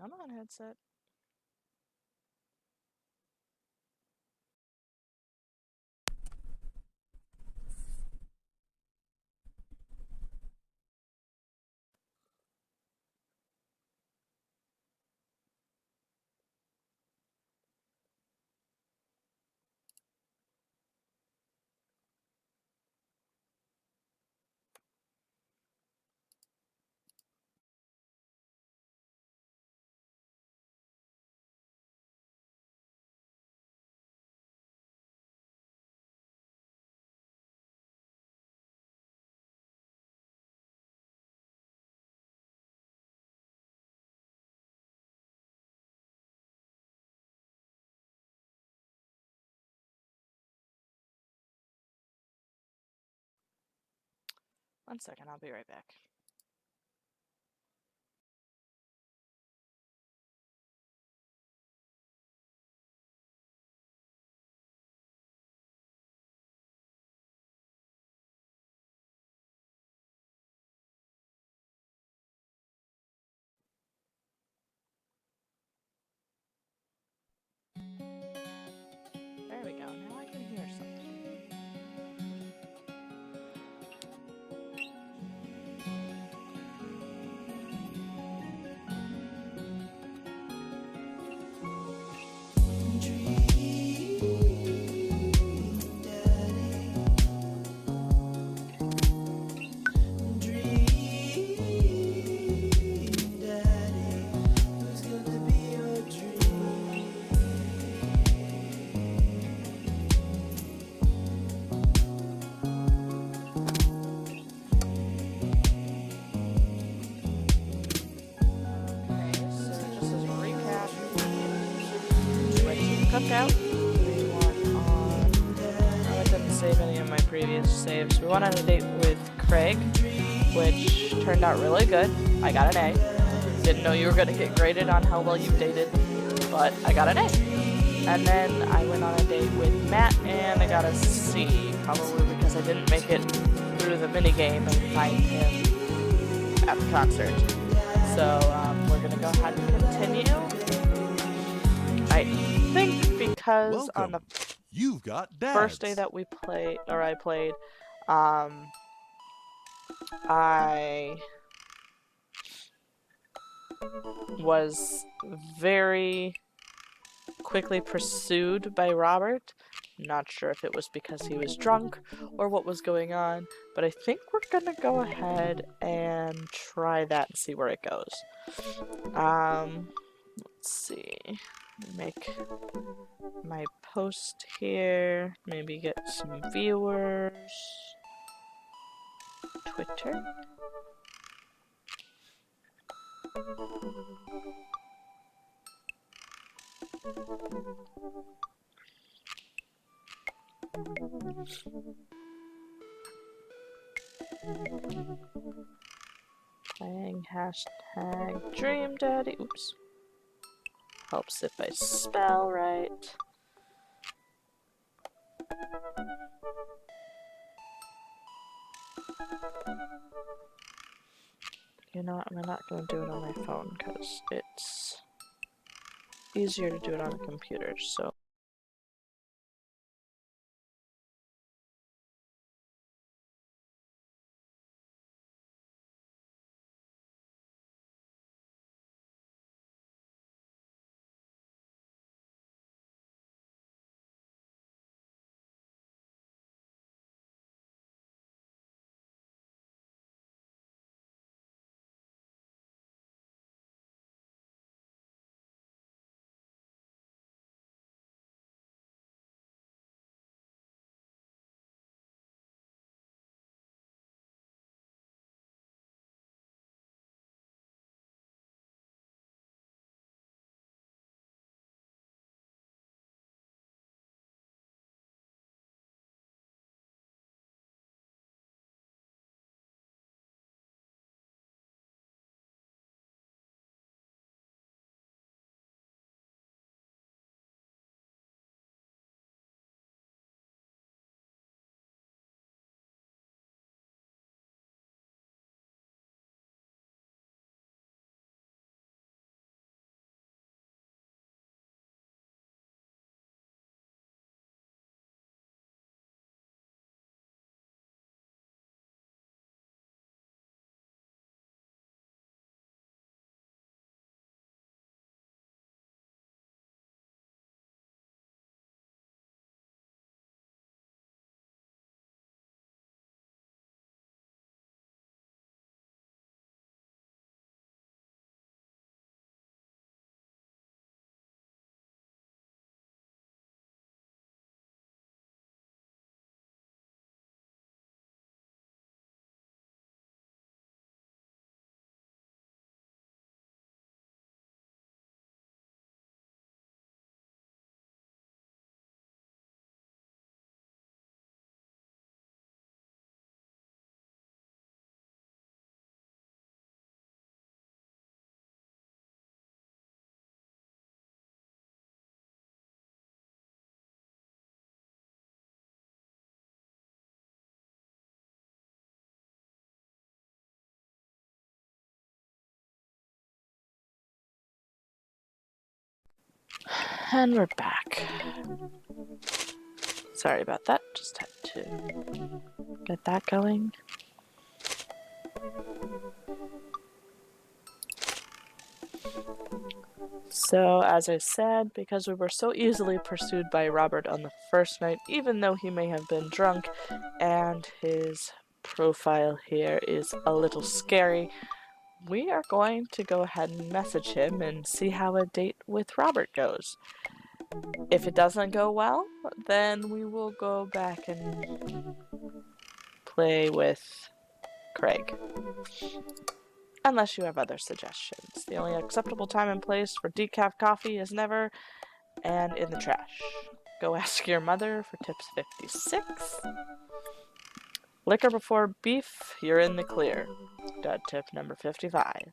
Come on, headset. One second, I'll be right back. There we go. Now I can hear something. Cookout. We went on. I didn't save any of my previous saves. We went on a date with Craig, which turned out really good. I got an A. Didn't know you were gonna get graded on how well you dated, but I got an A. And then I went on a date with Matt, and I got a C, probably because I didn't make it through the minigame and find him at the concert. So we're gonna go ahead and continue. I think because on the first day that we played, or I played, I was very quickly pursued by Robert. Not sure if it was because he was drunk or what was going on, but I think we're gonna go ahead and try that and see where it goes. Let's see. Make my post here, maybe get some viewers. Twitter. Playing hashtag Dream Daddy. Oops. Helps if I spell right. You know what, I'm not going to do it on my phone because it's easier to do it on a computer, so And we're back. Sorry about that, just had to get that going. So, as I said, because we were so easily pursued by Robert on the first night, even though he may have been drunk, and his profile here is a little scary, we are going to go ahead and message him and see how a date with Robert goes. If it doesn't go well, then we will go back and play with Craig. Unless you have other suggestions. The only acceptable time and place for decaf coffee is never and in the trash. Go ask your mother for tips 56. Liquor before beef, you're in the clear. Dad tip number 55.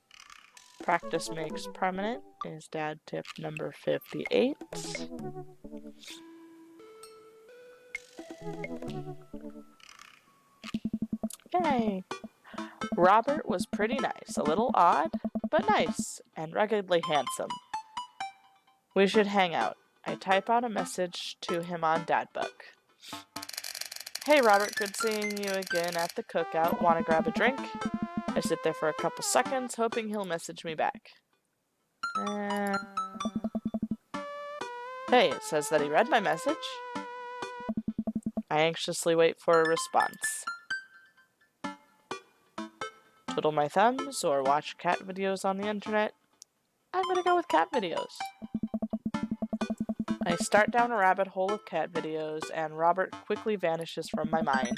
Practice makes permanent is dad tip number 58. Yay! Robert was pretty nice, a little odd, but nice, and ruggedly handsome. We should hang out. I type out a message to him on Dadbook. Hey Robert, good seeing you again at the cookout. Wanna grab a drink? I sit there for a couple seconds, hoping he'll message me back. Hey, it says that he read my message. I anxiously wait for a response. Twiddle my thumbs or watch cat videos on the internet? I'm gonna go with cat videos. I start down a rabbit hole of cat videos, and Robert quickly vanishes from my mind.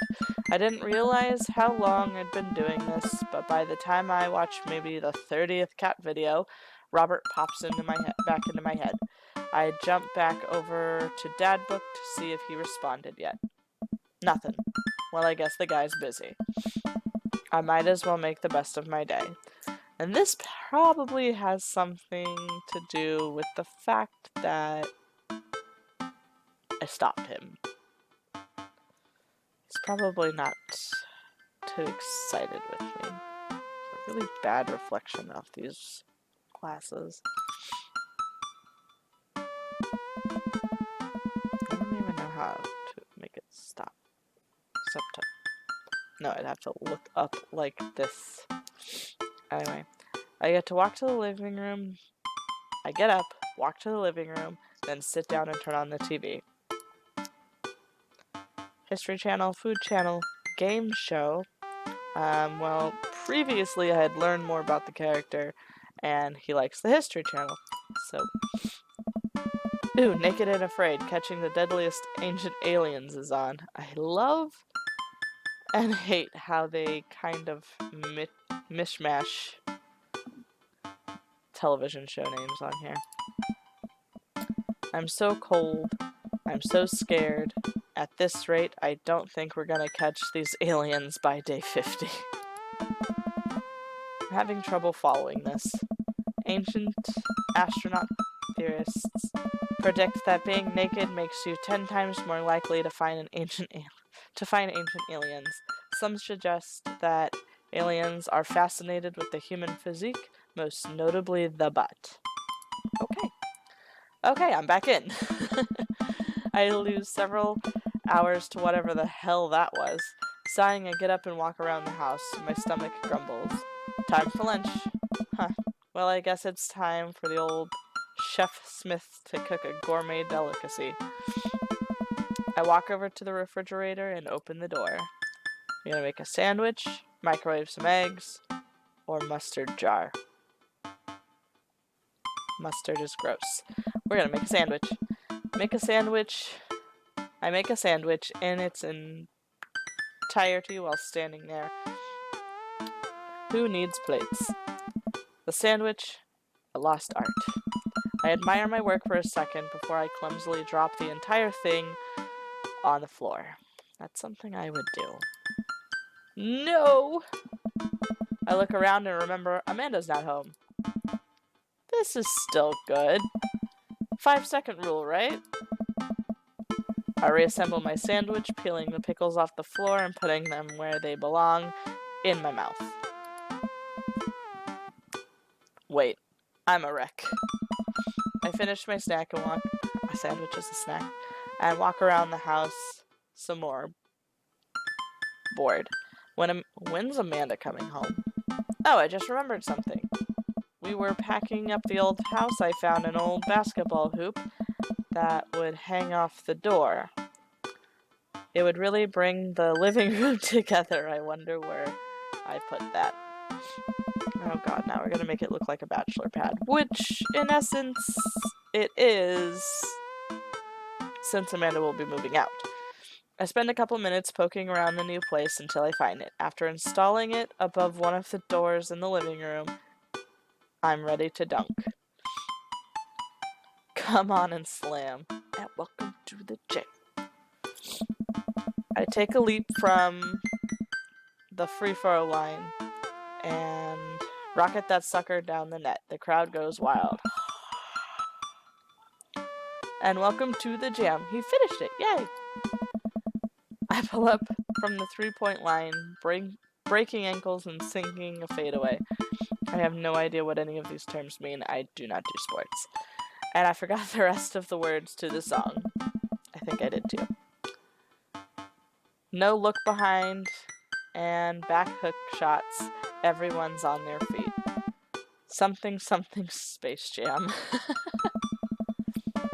I didn't realize how long I'd been doing this, but by the time I watched maybe the 30th cat video, Robert pops back into my head. I jump back over to Dadbook to see if he responded yet. Nothing. Well, I guess the guy's busy. I might as well make the best of my day. And this probably has something to do with the fact that I stopped him. He's probably not too excited with me. It's a really bad reflection of these glasses. I don't even know how to make it stop. Except to... No, I'd have to look up like this. Anyway, I get to walk to the living room. I get up, walk to the living room, then sit down and turn on the TV. History Channel, Food Channel, Game Show. Well, previously I had learned more about the character, and he likes the History Channel. So, ooh, Naked and Afraid, Catching the Deadliest Ancient Aliens is on. I love and hate how they kind of mishmash television show names on here. I'm so cold. I'm so scared. At this rate, I don't think we're gonna catch these aliens by day 50. I'm having trouble following this. Ancient astronaut theorists predict that being naked makes you 10 times more likely to find ancient aliens. Some suggest that aliens are fascinated with the human physique, most notably the butt. Okay, I'm back in. I lose several hours to whatever the hell that was. Sighing, I get up and walk around the house. My stomach grumbles. Time for lunch. Huh. Well, I guess it's time for the old Chef Smith to cook a gourmet delicacy. I walk over to the refrigerator and open the door. I'm gonna make a sandwich, microwave some eggs, or mustard jar. Mustard is gross. We're gonna make a sandwich. I make a sandwich in its entirety while standing there. Who needs plates? The sandwich, a lost art. I admire my work for a second before I clumsily drop the entire thing on the floor. That's something I would do. No! I look around and remember Amanda's not home. This is still good. 5-second rule, right? I reassemble my sandwich, peeling the pickles off the floor and putting them where they belong, in my mouth. Wait, I'm a wreck. I finish my snack and walk. A sandwich is a snack. And walk around the house some more. Bored. When's Amanda coming home? Oh, I just remembered something. We were packing up the old house. I found an old basketball hoop that would hang off the door. It would really bring the living room together. I wonder where I put that. Oh god, now we're gonna make it look like a bachelor pad. Which, in essence, it is, since Amanda will be moving out. I spend a couple minutes poking around the new place until I find it. After installing it above one of the doors in the living room, I'm ready to dunk. Come on and slam. And welcome to the gym. I take a leap from the free throw line and rocket that sucker down the net. The crowd goes wild. And welcome to the jam. He finished it. Yay! I pull up from the three-point line, breaking ankles and sinking a fadeaway. I have no idea what any of these terms mean. I do not do sports. And I forgot the rest of the words to the song. I think I did too. No look behind and back hook shots. Everyone's on their feet. Something Space Jam.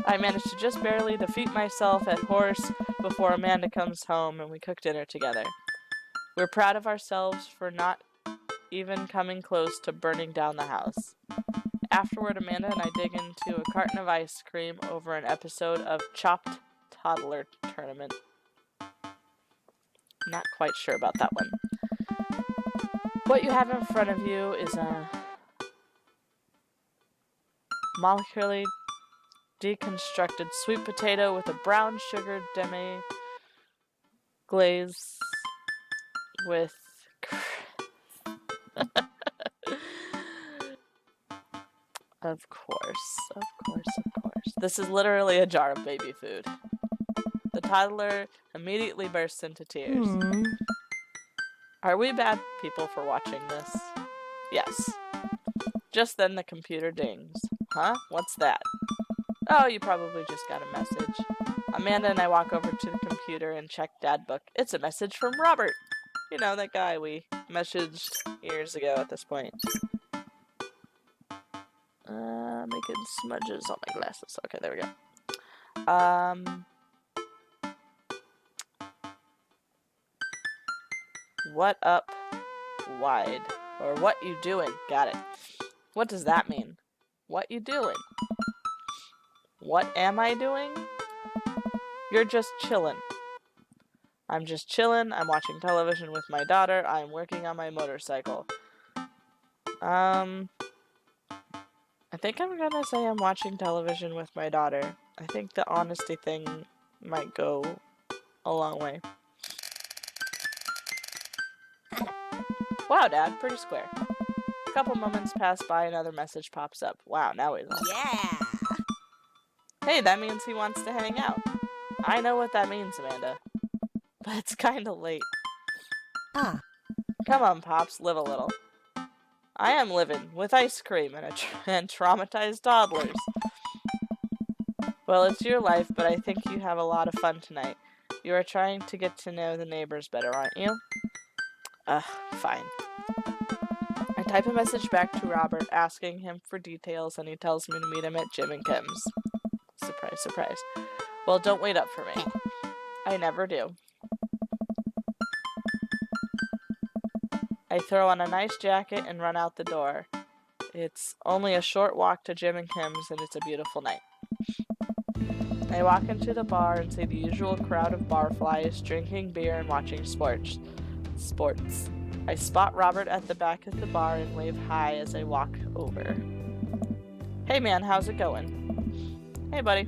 I managed to just barely defeat myself at horse before Amanda comes home and we cook dinner together. We're proud of ourselves for not even coming close to burning down the house. Afterward, Amanda and I dig into a carton of ice cream over an episode of Chopped Toddler Tournament. Not quite sure about that one. What you have in front of you is a molecularly deconstructed sweet potato with a brown sugar demi glaze with Of course. This is literally a jar of baby food. The toddler immediately bursts into tears. Are we bad people for watching this? Yes. Just then the computer dings. Huh? What's that? Oh, you probably just got a message. Amanda and I walk over to the computer and check Dad Book. It's a message from Robert. You know, that guy we messaged years ago at this point. Making smudges on my glasses. Okay, there we go. What up, wide? Or what you doing? Got it. What does that mean? What you doing? What am I doing? You're just chillin'. I'm just chillin'. I'm watching television with my daughter. I'm working on my motorcycle. I think I'm gonna say I'm watching television with my daughter. I think the honesty thing might go a long way. Wow, Dad, pretty square. A couple moments pass by, another message pops up. Wow, now he's on. Yeah! Hey, that means he wants to hang out. I know what that means, Amanda. But it's kinda late. Ah. Come on, Pops, live a little. I am living, with ice cream and traumatized toddlers. Well, it's your life, but I think you have a lot of fun tonight. You are trying to get to know the neighbors better, aren't you? Fine. I type a message back to Robert, asking him for details, and he tells me to meet him at Jim and Kim's. Surprise, surprise. Well, don't wait up for me. I never do. I throw on a nice jacket and run out the door. It's only a short walk to Jim and Kim's, and it's a beautiful night. I walk into the bar and see the usual crowd of barflies drinking beer and watching sports. I spot Robert at the back of the bar and wave hi as I walk over. Hey man, how's it going? Hey buddy.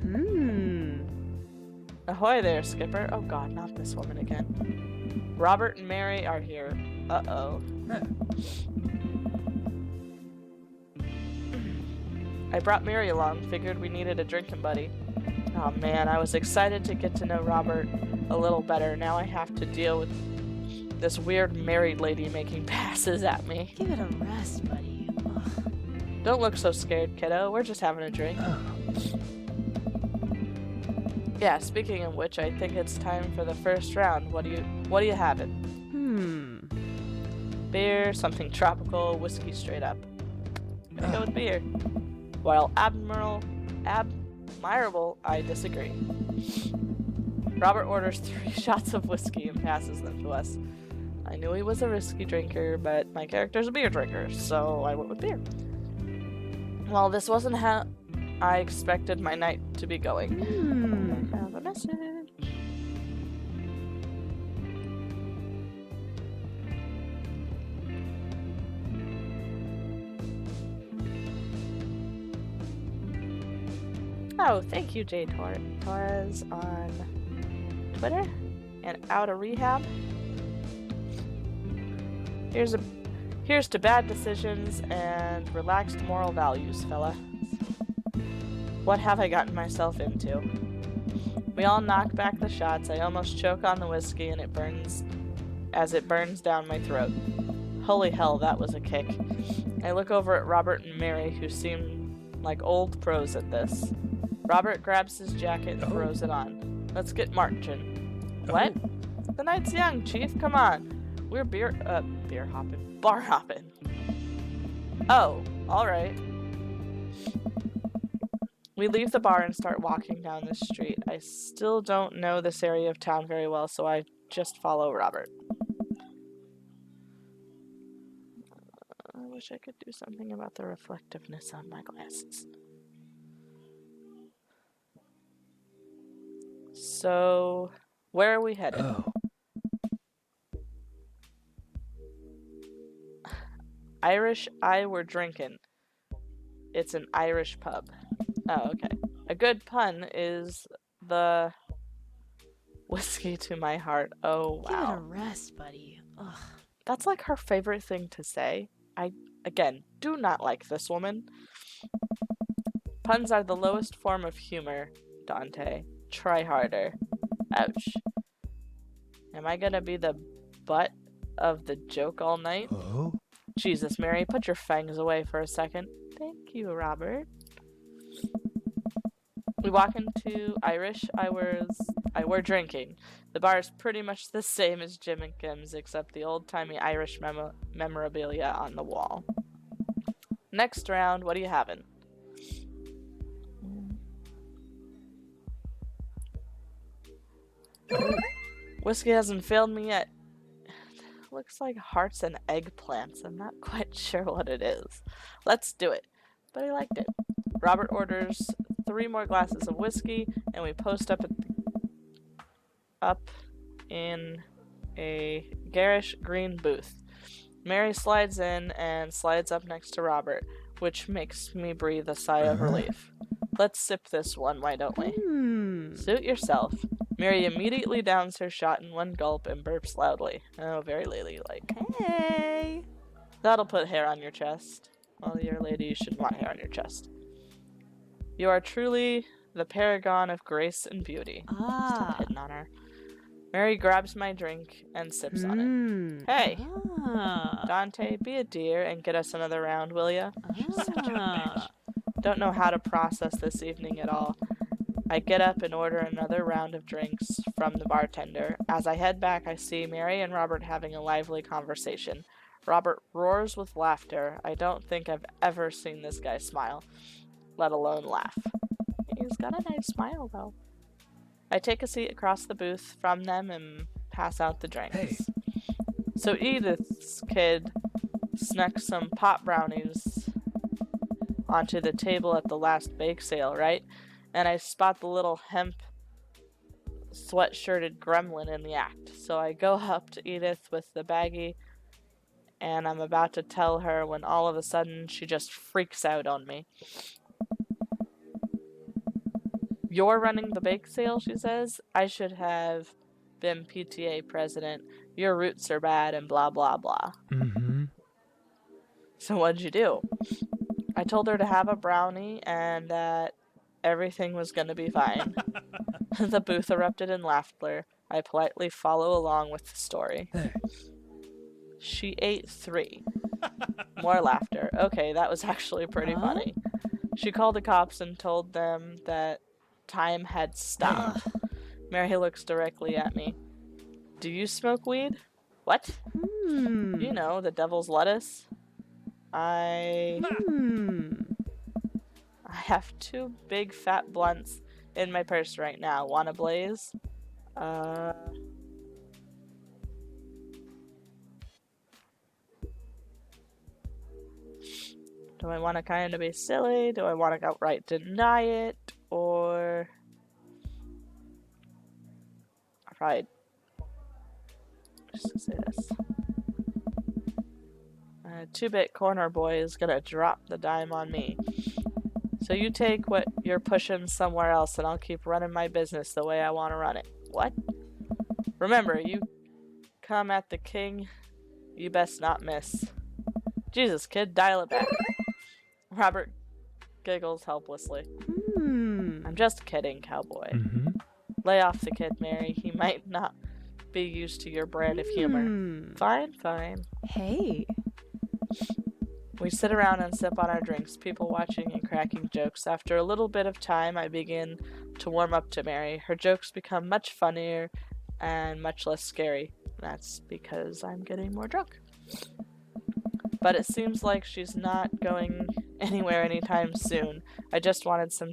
Ahoy there, Skipper. Oh god, not this woman again. Robert and Mary are here. Uh-oh. I brought Mary along, figured we needed a drinking buddy. Oh man, I was excited to get to know Robert a little better. Now I have to deal with this weird married lady making passes at me. Give it a rest, buddy. Don't look so scared, kiddo. We're just having a drink. Yeah, speaking of which, I think it's time for the first round. What do you have it? Beer, something tropical, whiskey straight up. Gonna go with beer. While admirable, I disagree. Robert orders 3 shots of whiskey and passes them to us. I knew he was a whiskey drinker, but my character's a beer drinker, so I went with beer. Well, this wasn't how I expected my night to be going. I have a message. Oh, thank you, J. Torres on Twitter and out of rehab. Here's to bad decisions and relaxed moral values, fella. What have I gotten myself into? We all knock back the shots. I almost choke on the whiskey and it burns down my throat. Holy hell, that was a kick. I look over at Robert and Mary, who seem like old pros at this. Robert grabs his jacket and throws it on. Let's get marching. What? The night's young, Chief. Come on. We're bar hopping. Oh, alright. We leave the bar and start walking down the street. I still don't know this area of town very well, so I just follow Robert. I wish I could do something about the reflectiveness on my glasses. So, where are we headed? Irish I were drinking. It's an Irish pub. Oh, okay. A good pun is the whiskey to my heart. Oh, wow. Give it a rest, buddy. Ugh. That's like her favorite thing to say. I, again, do not like this woman. Puns are the lowest form of humor, Dante. Try harder. Ouch. Am I gonna be the butt of the joke all night? Oh? Jesus, Mary, put your fangs away for a second. Thank you, Robert. We walk into Irish I were drinking. The bar is pretty much the same as Jim and Kim's, except the old-timey Irish memorabilia on the wall. Next round, what are you having? Whiskey hasn't failed me yet. Looks like hearts and eggplants. I'm not quite sure what it is. Let's do it. But I liked it. Robert orders 3 more glasses of whiskey, and we post up in a garish green booth. Mary slides in and slides up next to Robert, which makes me breathe a sigh of relief. Let's sip this one, why don't we? Suit yourself. Mary immediately downs her shot in one gulp and burps loudly. Oh, very ladylike. Hey! That'll put hair on your chest. Well, you're a lady, you shouldn't want hair on your chest. You are truly the paragon of grace and beauty. Stop hitting on her. Mary grabs my drink and sips on it. Hey! Dante, be a dear and get us another round, will ya? She's such a bitch. Don't know how to process this evening at all. I get up and order another round of drinks from the bartender. As I head back, I see Mary and Robert having a lively conversation. Robert roars with laughter. I don't think I've ever seen this guy smile, let alone laugh. He's got a nice smile, though. I take a seat across the booth from them and pass out the drinks. Hey. So Edith's kid snuck some pot brownies onto the table at the last bake sale, right? And I spot the little hemp sweatshirted gremlin in the act. So I go up to Edith with the baggie, and I'm about to tell her when all of a sudden she just freaks out on me. You're running the bake sale, she says. I should have been PTA president. Your roots are bad and blah, blah, blah. So what'd you do? I told her to have a brownie and that everything was going to be fine. The booth erupted in laughter. I politely follow along with the story. Hey. She ate 3. More laughter. Okay, that was actually pretty funny. She called the cops and told them that time had stopped. Mary looks directly at me. Do you smoke weed? What? You know, the devil's lettuce. I have 2 big fat blunts in my purse right now. Wanna blaze? Do I want to kind of be silly? Do I want to outright deny it? Or... Alright. Just to say this. 2-bit corner boy is gonna drop the dime on me. So you take what you're pushing somewhere else and I'll keep running my business the way I want to run it. What? Remember, you come at the king, you best not miss. Jesus, kid, dial it back. Robert giggles helplessly. I'm just kidding, cowboy. Lay off the kid, Mary. He might not be used to your brand of humor. Fine, fine. Hey. We sit around and sip on our drinks, people watching and cracking jokes. After a little bit of time, I begin to warm up to Mary. Her jokes become much funnier and much less scary. That's because I'm getting more drunk. But it seems like she's not going anywhere anytime soon. I just wanted some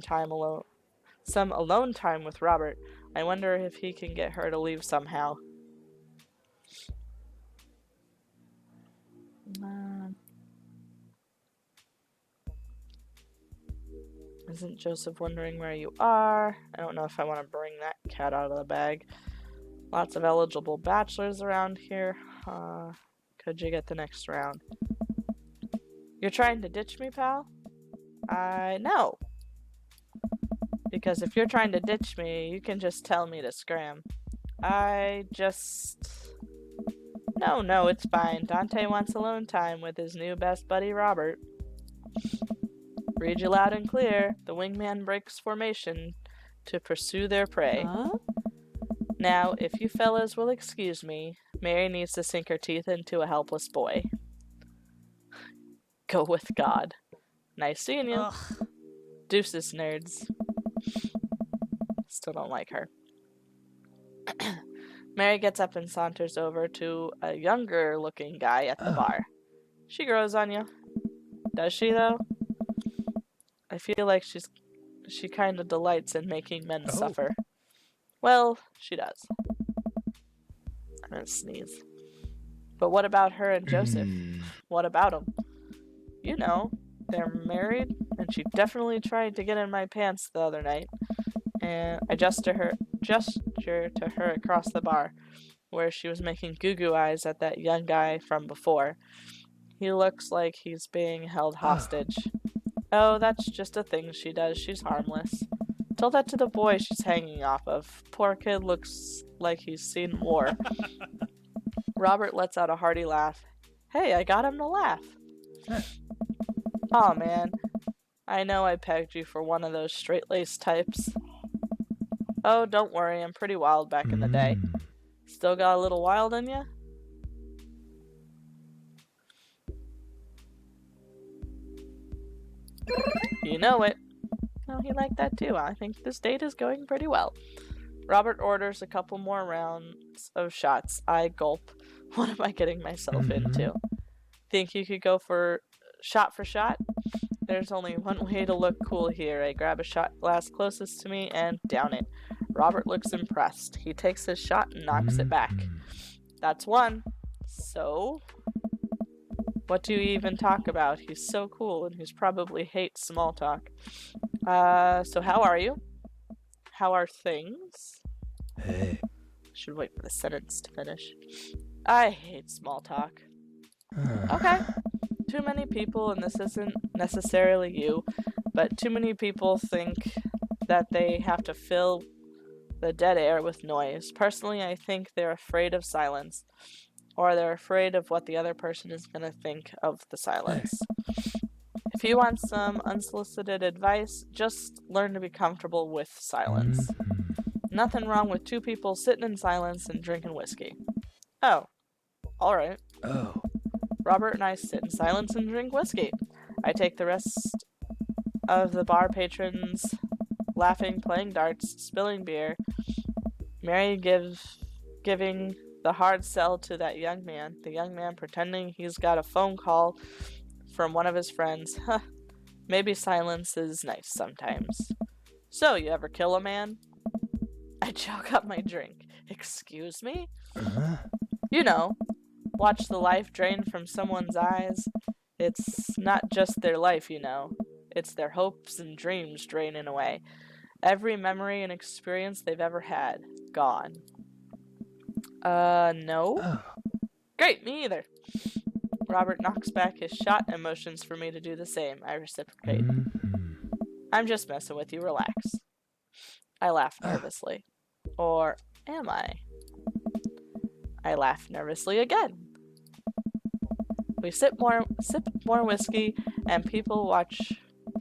alone time with Robert. I wonder if he can get her to leave somehow. Isn't Joseph wondering where you are? I don't know if I want to bring that cat out of the bag. Lots of eligible bachelors around here. Could you get the next round? You're trying to ditch me, pal? I know. Because if you're trying to ditch me, you can just tell me to scram. No, it's fine. Dante wants alone time with his new best buddy, Robert. Read you loud and clear. The wingman breaks formation to pursue their prey. Huh? Now, if you fellas will excuse me, Mary needs to sink her teeth into a helpless boy. Go with God. Nice seeing you. Ugh. Deuces, nerds. Still don't like her. Mary gets up and saunters over to a younger looking guy at the bar. She grows on you. Does she, though? I feel like she kind of delights in making men suffer. Well, she does. I'm gonna sneeze. But what about her and Joseph? What about them? You know, they're married, and she definitely tried to get in my pants the other night. And I gesture to her across the bar, where she was making goo-goo eyes at that young guy from before. He looks like he's being held hostage. Oh, that's just a thing she does. She's harmless. Tell that to the boy she's hanging off of. Poor kid looks like he's seen war. Robert lets out a hearty laugh. Hey, I got him to laugh. Aw, man. I know I pegged you for one of those straight-laced types. Oh, don't worry. I'm pretty wild back in the day. Still got a little wild in ya? You know it. Oh, he liked that too. I think this date is going pretty well. Robert orders a couple more rounds of shots. I gulp. What am I getting myself into? Think you could go for shot? There's only one way to look cool here. I grab a shot glass closest to me and down it. Robert looks impressed. He takes his shot and knocks it back. That's one. So? What do you even talk about? He's so cool and he's probably hates small talk. So how are you? How are things? Hey. Should wait for the sentence to finish. I hate small talk. Okay. Too many people, and this isn't necessarily you, but too many people think that they have to fill the dead air with noise. Personally, I think they're afraid of silence, or they're afraid of what the other person is going to think of the silence. If you want some unsolicited advice, just learn to be comfortable with silence. Nothing wrong with two people sitting in silence and drinking whiskey. Oh, alright. Oh. Robert and I sit in silence and drink whiskey. I take the rest of the bar patrons laughing, playing darts, spilling beer. Mary giving the hard sell to that young man. The young man pretending he's got a phone call from one of his friends. Huh. Maybe silence is nice sometimes. So, you ever kill a man? I choke up my drink. Excuse me? You know, watch the life drain from someone's eyes. It's not just their life, you know. It's their hopes and dreams draining away. Every memory and experience they've ever had. Gone. No? Great, me either. Robert knocks back his shot and motions for me to do the same. I reciprocate. I'm just messing with you, relax. I laugh nervously. Or am I? I laugh nervously again. We sip more whiskey, and people watch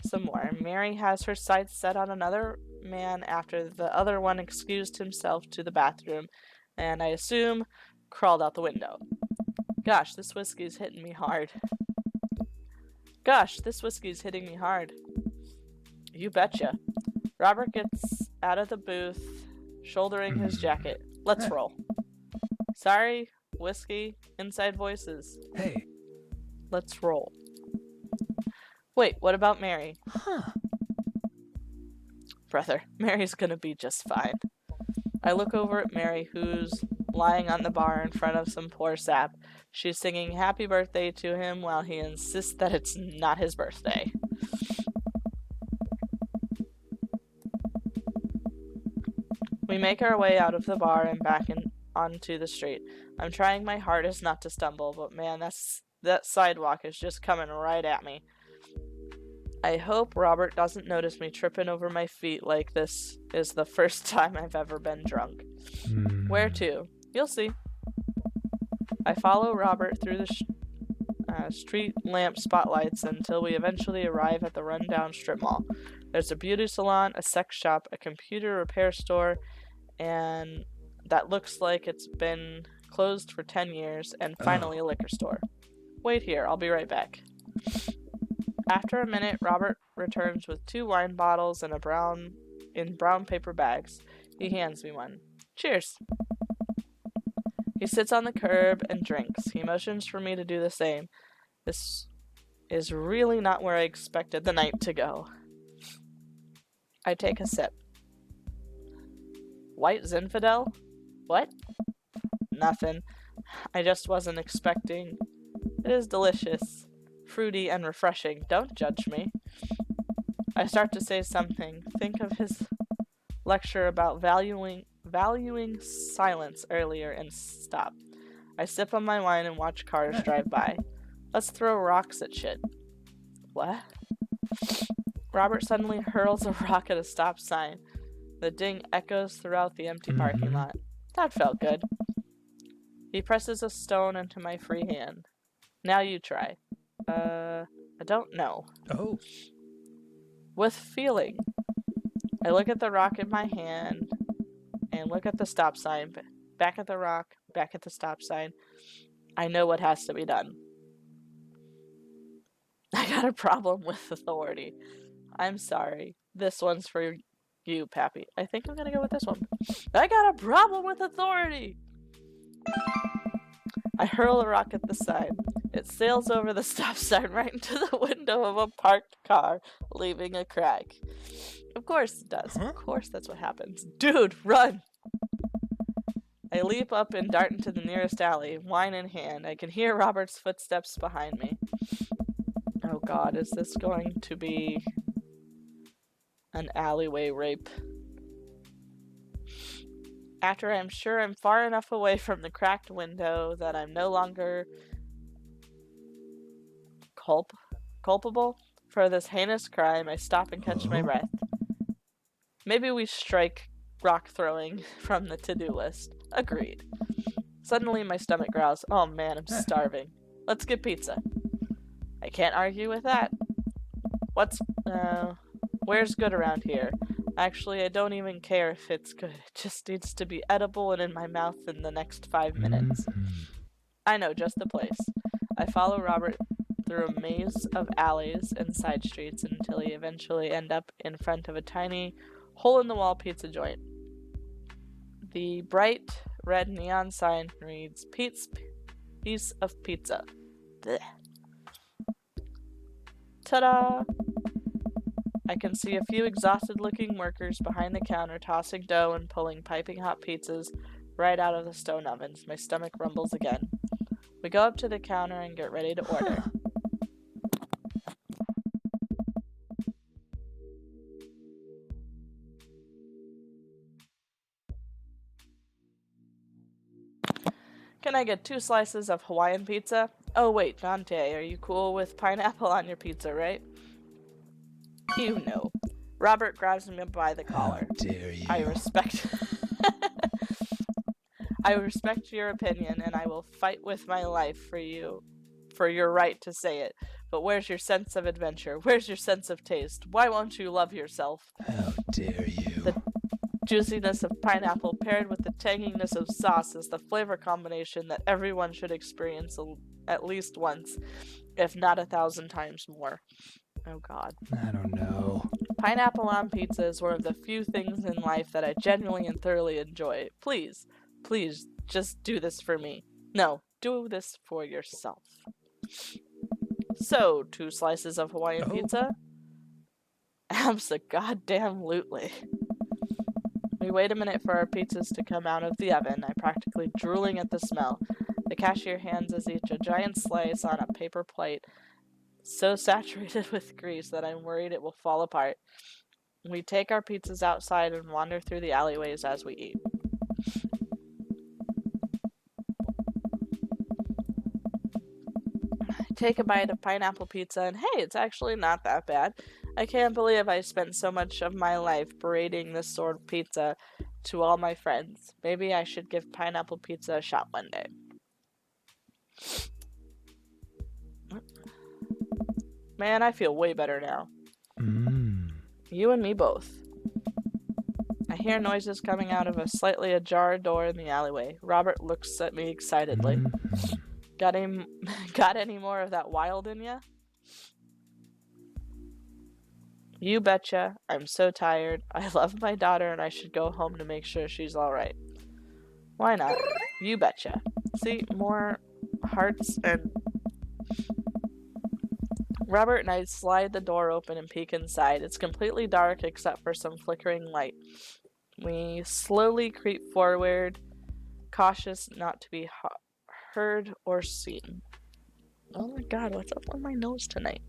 some more. Mary has her sights set on another man after the other one excused himself to the bathroom, and I assume crawled out the window. Gosh, this whiskey's hitting me hard. You betcha. Robert gets out of the booth, shouldering his jacket. Let's roll. Sorry, whiskey, inside voices. Hey. Let's roll. Wait, what about Mary? Brother, Mary's gonna be just fine. I look over at Mary, who's lying on the bar in front of some poor sap. She's singing happy birthday to him while he insists that it's not his birthday. We make our way out of the bar and back onto the street. I'm trying my hardest not to stumble, but man, that sidewalk is just coming right at me. I hope Robert doesn't notice me tripping over my feet like this is the first time I've ever been drunk. Where to? You'll see. I follow Robert through the street lamp spotlights until we eventually arrive at the rundown strip mall. There's a beauty salon, a sex shop, a computer repair store, and that looks like it's been closed for 10 years, and finally a liquor store. Wait here, I'll be right back. After a minute, Robert returns with 2 wine bottles and brown paper bags. He hands me one. Cheers. He sits on the curb and drinks. He motions for me to do the same. This is really not where I expected the night to go. I take a sip. White Zinfandel? What? Nothing. I just wasn't expecting. It is delicious, fruity, and refreshing. Don't judge me. I start to say something. Think of his lecture about valuing silence earlier and stop. I sip on my wine and watch cars drive by. Let's throw rocks at shit. What? Robert suddenly hurls a rock at a stop sign. The ding echoes throughout the empty parking lot. That felt good. He presses a stone into my free hand. Now you try. I don't know. Oh. With feeling. I look at the rock in my hand and look at the stop sign. Back at the rock, back at the stop sign. I know what has to be done. I got a problem with authority. I'm sorry. This one's for you, Pappy. I think I'm gonna go with this one. I got a problem with authority! I hurl a rock at the sign. It sails over the stop sign right into the window of a parked car, leaving a crack. Of course it does. Of course that's what happens. Dude, run! I leap up and dart into the nearest alley, wine in hand. I can hear Robert's footsteps behind me. Oh god, is this going to be an alleyway rape? After I'm sure I'm far enough away from the cracked window that I'm no longer culpable for this heinous crime, I stop and catch my breath. Maybe we strike rock throwing from the to-do list. Agreed. Suddenly my stomach growls. Oh man, I'm starving. Let's get pizza. I can't argue with that. Where's good around here? Actually, I don't even care if it's good. It just needs to be edible and in my mouth in the next 5 minutes. I know just the place. I follow Robert through a maze of alleys and side streets until you eventually end up in front of a tiny, hole-in-the-wall pizza joint. The bright red neon sign reads, Pete's Piece of Pizza. Blech. Ta-da! I can see a few exhausted-looking workers behind the counter tossing dough and pulling piping hot pizzas right out of the stone ovens. My stomach rumbles again. We go up to the counter and get ready to order. Can I get 2 slices of Hawaiian pizza? Oh wait, Dante, are you cool with pineapple on your pizza, right? You know. Robert grabs me by the collar. How dare you? I respect your opinion, and I will fight with my life for your right to say it. But where's your sense of adventure? Where's your sense of taste? Why won't you love yourself? How dare you? The juiciness of pineapple paired with the tanginess of sauce is the flavor combination that everyone should experience at least once, if not 1,000 times more. Oh God. I don't know. Pineapple on pizza is one of the few things in life that I genuinely and thoroughly enjoy. Please, just do this for me. No, do this for yourself. So, 2 slices of Hawaiian pizza? Abso-goddamn-lutely. We wait a minute for our pizzas to come out of the oven. I'm practically drooling at the smell. The cashier hands us each a giant slice on a paper plate, so saturated with grease that I'm worried it will fall apart. We take our pizzas outside and wander through the alleyways as we eat. I take a bite of pineapple pizza, and hey, it's actually not that bad. I can't believe I spent so much of my life parading this sort of pizza to all my friends. Maybe I should give pineapple pizza a shot one day. Man, I feel way better now. You and me both. I hear noises coming out of a slightly ajar door in the alleyway. Robert looks at me excitedly. Got any more of that wild in ya? You betcha. I'm so tired. I love my daughter and I should go home to make sure she's alright. Why not? You betcha. See, more hearts and... Robert and I slide the door open and peek inside. It's completely dark except for some flickering light. We slowly creep forward, cautious not to be heard or seen. Oh my God, what's up on my nose tonight?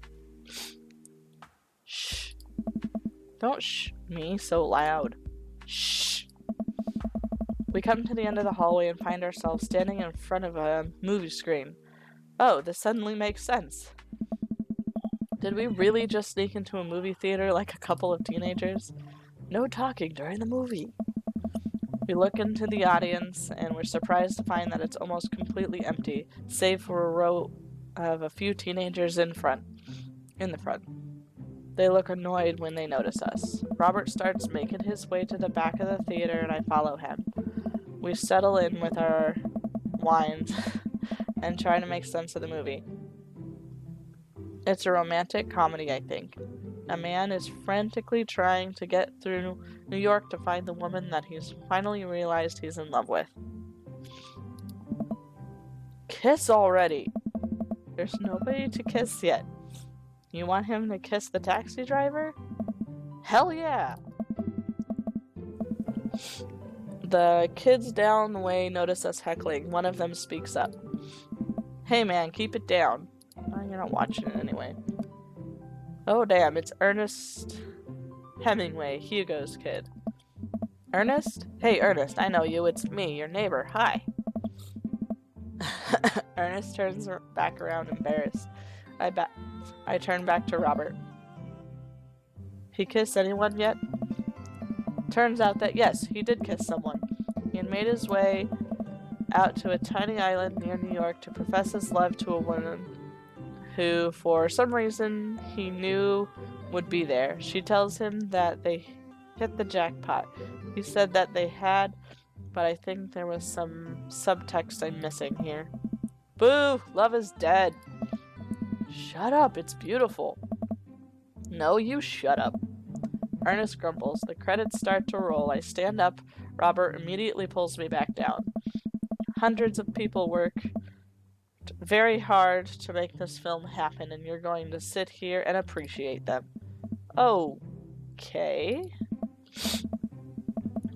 Shh. Don't shh me so loud. Shh. We come to the end of the hallway and find ourselves standing in front of a movie screen. Oh, this suddenly makes sense. Did we really just sneak into a movie theater like a couple of teenagers? No talking during the movie. We look into the audience, and we're surprised to find that it's almost completely empty, save for a row of a few teenagers in the front. They look annoyed when they notice us. Robert starts making his way to the back of the theater, and I follow him. We settle in with our wines and try to make sense of the movie. It's a romantic comedy, I think. A man is frantically trying to get through New York to find the woman that he's finally realized he's in love with. Kiss already! There's nobody to kiss yet. You want him to kiss the taxi driver? Hell yeah! The kids down the way notice us heckling. One of them speaks up. Hey man, keep it down. You're not watching it anyway. Oh damn, it's Ernest Hemingway, Hugo's kid. Ernest? Hey Ernest, I know you, it's me, your neighbor, hi. Ernest turns back around embarrassed. I turn back to Robert. He kissed anyone yet? Turns out that yes, he did kiss someone. He had made his way out to a tiny island near New York to profess his love to a woman who, for some reason, he knew would be there. She tells him that they hit the jackpot. He said that they had, but I think there was some subtext I'm missing here. Boo! Love is dead. Shut up, it's beautiful. No, you shut up. Ernest grumbles. The credits start to roll. I stand up. Robert immediately pulls me back down. Hundreds of people work very hard to make this film happen, and you're going to sit here and appreciate them. Okay.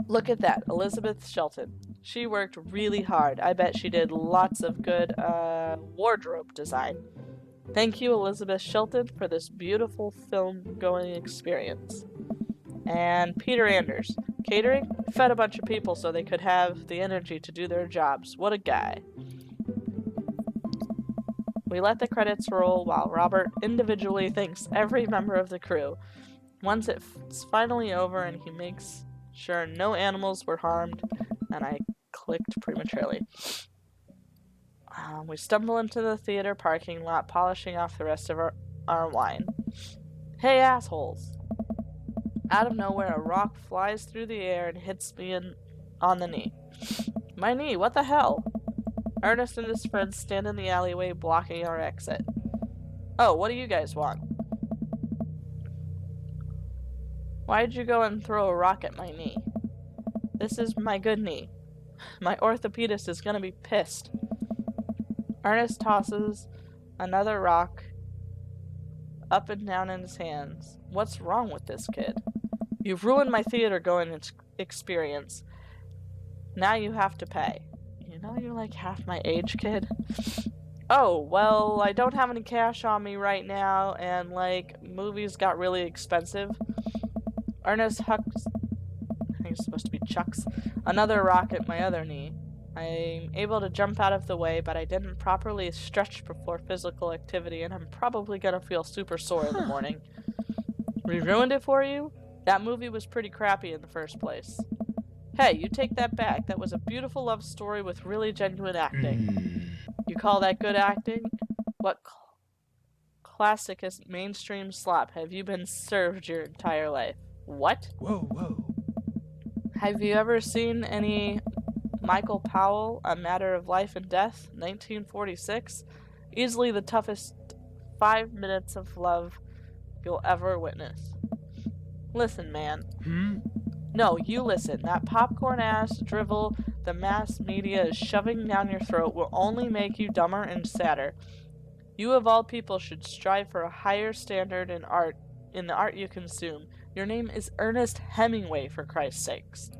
Look at that, Elizabeth Shelton. She worked really hard. I bet she did lots of good wardrobe design. Thank you, Elizabeth Shelton, for this beautiful film-going experience. And Peter Anders. Catering? Fed a bunch of people so they could have the energy to do their jobs. What a guy. We let the credits roll while Robert individually thanks every member of the crew. Once it's finally over and he makes sure no animals were harmed, and I clicked prematurely. We stumble into the theater parking lot, polishing off the rest of our wine. Hey, assholes! Out of nowhere, a rock flies through the air and hits me on the knee. My knee, what the hell? Ernest and his friends stand in the alleyway, blocking our exit. Oh, what do you guys want? Why'd you go and throw a rock at my knee? This is my good knee. My orthopedist is gonna be pissed. Ernest tosses another rock up and down in his hands. What's wrong with this kid? You've ruined my theater-going experience. Now you have to pay. You know you're like half my age, kid. Oh, well, I don't have any cash on me right now, and, like, movies got really expensive. Ernest hucks... I think it's supposed to be chucks. Another rock at my other knee. I'm able to jump out of the way, but I didn't properly stretch before physical activity, and I'm probably gonna feel super sore in the morning. We ruined it for you? That movie was pretty crappy in the first place. Hey, you take that back. That was a beautiful love story with really genuine acting. You call that good acting? What classicest mainstream slop have you been served your entire life? What? Whoa. Have you ever seen any Michael Powell, A Matter of Life and Death, 1946? Easily the toughest 5 minutes of love you'll ever witness. Listen, man. No, you listen. That popcorn-ass drivel the mass media is shoving down your throat will only make you dumber and sadder. You of all people should strive for a higher standard in the art you consume. Your name is Ernest Hemingway, for Christ's sakes.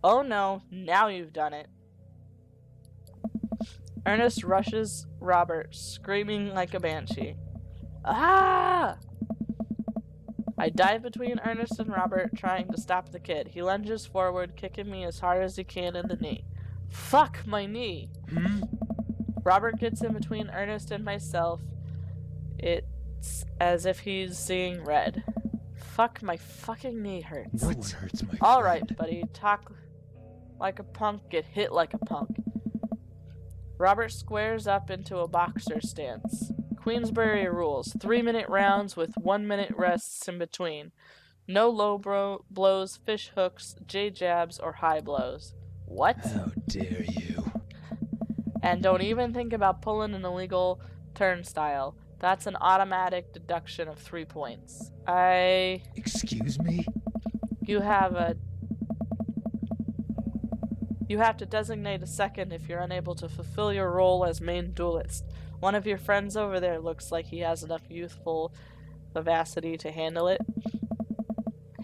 Oh no, now you've done it. Ernest rushes Robert, screaming like a banshee. Ah! I dive between Ernest and Robert, trying to stop the kid. He lunges forward, kicking me as hard as he can in the knee. Fuck my knee! Robert gets in between Ernest and myself. It's as if he's seeing red. Fuck, my fucking knee hurts. No one hurts my friend. Alright, buddy, talk like a punk, get hit like a punk. Robert squares up into a boxer stance. Queensberry rules. 3-minute rounds with 1-minute rests in between. No low blows, fish hooks, J-jabs, or high blows. What? How dare you? And don't even think about pulling an illegal turnstile. That's an automatic deduction of 3 points. Excuse me? You have to designate a second if you're unable to fulfill your role as main duelist. One of your friends over there looks like he has enough youthful vivacity to handle it.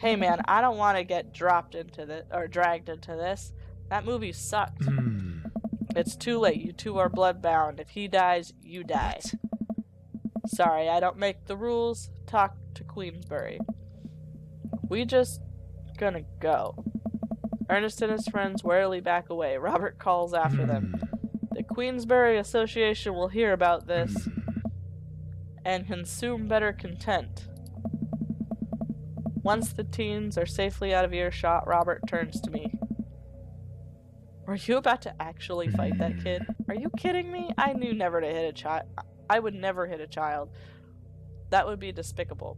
Hey man, I don't want to get dragged into this. That movie sucked. It's too late. You two are bloodbound. If he dies, you die. Sorry, I don't make the rules. Talk to Queensberry. We just gonna go. Ernest and his friends warily back away. Robert calls after them. The Queensberry Association will hear about this and consume better content. Once the teens are safely out of earshot, Robert turns to me. Were you about to actually fight that kid? Are you kidding me? I knew never to hit a child. I would never hit a child. That would be despicable.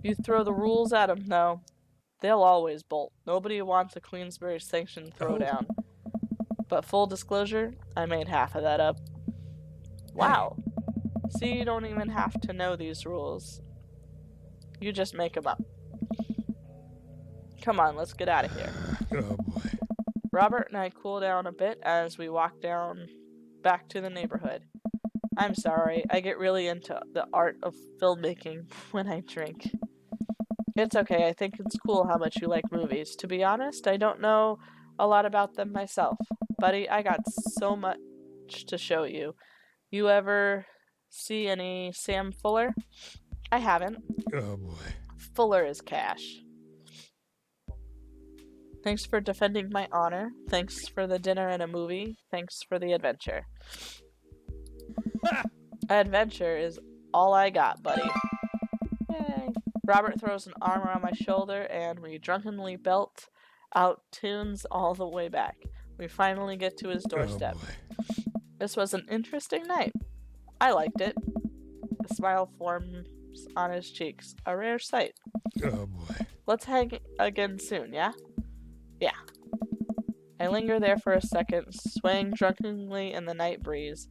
You throw the rules at them, though. They'll always bolt. Nobody wants a Queensberry sanctioned throwdown. But full disclosure, I made half of that up. Wow. See, you don't even have to know these rules. You just make them up. Come on, let's get out of here. Oh boy. Robert and I cool down a bit as we walk down back to the neighborhood. I'm sorry, I get really into the art of filmmaking when I drink. It's okay, I think it's cool how much you like movies. To be honest, I don't know a lot about them myself. Buddy, I got so much to show you. You ever see any Sam Fuller? I haven't. Oh boy. Fuller is cash. Thanks for defending my honor. Thanks for the dinner and a movie. Thanks for the adventure. Adventure is all I got, buddy. Yay. Robert throws an arm around my shoulder and we drunkenly belt out tunes all the way back. We finally get to his doorstep. Oh boy. This was an interesting night. I liked it. A smile forms on his cheeks. A rare sight. Oh boy. Let's hang again soon, yeah? Yeah. I linger there for a second, swaying drunkenly in the night breeze.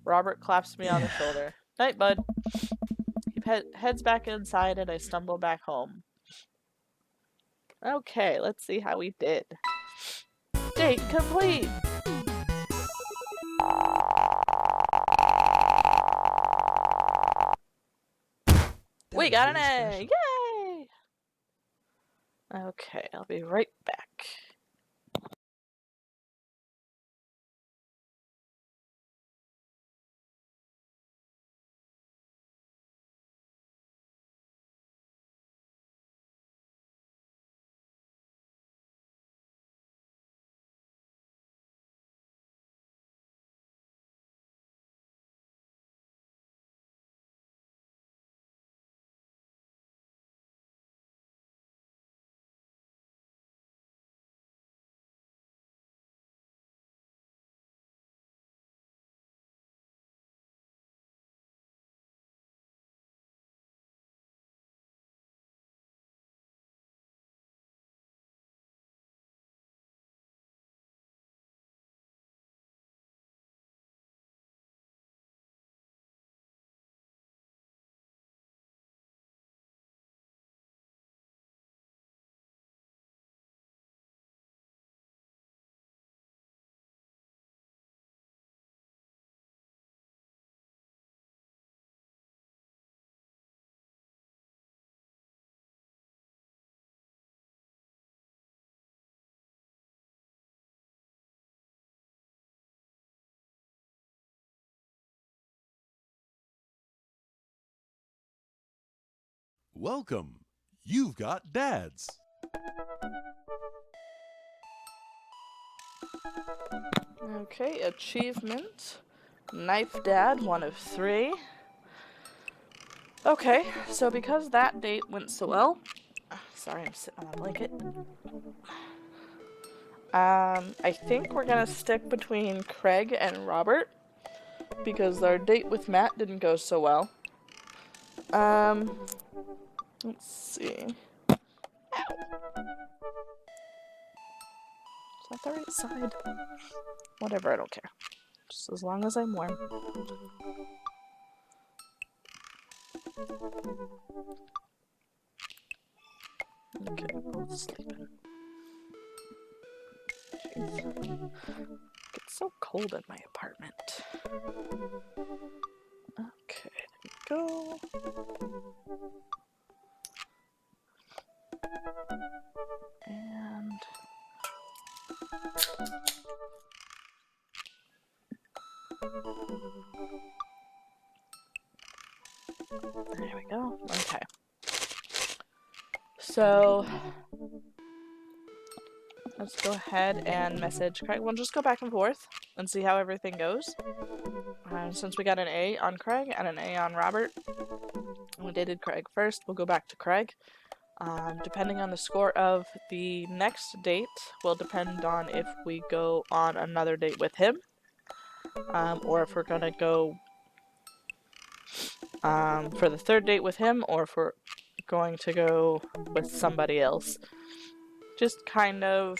Robert claps me on the shoulder. Night, bud. He heads back inside and I stumble back home. Okay, let's see how we did. Date complete! We got an A! Yay! Okay, I'll be right back. Welcome. You've got dads. Okay, achievement. Knife Dad, 1 of 3. Okay, so because that date went so well... Sorry, I'm sitting on a blanket. I think we're gonna stick between Craig and Robert. Because our date with Matt didn't go so well. Let's see. Ow! Is that the right side? Whatever, I don't care. Just as long as I'm warm. Okay, both sleeping. Jeez. It's so cold in my apartment. Okay, there we go. And there we go. Okay. So let's go ahead and message Craig. We'll just go back and forth and see how everything goes. Since we got an A on Craig and an A on Robert, we dated Craig first. We'll go back to Craig. Depending on the score of the next date will depend on if we go on another date with him, or if we're gonna go for the third date with him, or if we're going to go with somebody else. Just kind of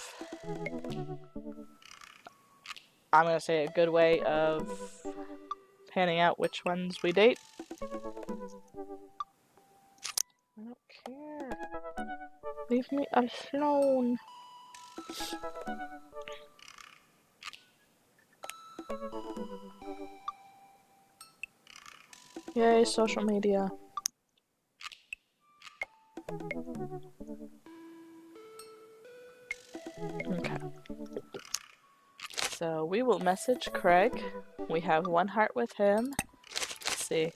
I'm gonna say a good way of panning out which ones we date. I don't care. Leave me alone. Yay, social media. Okay. So we will message Craig. We have 1 heart with him. Let's see.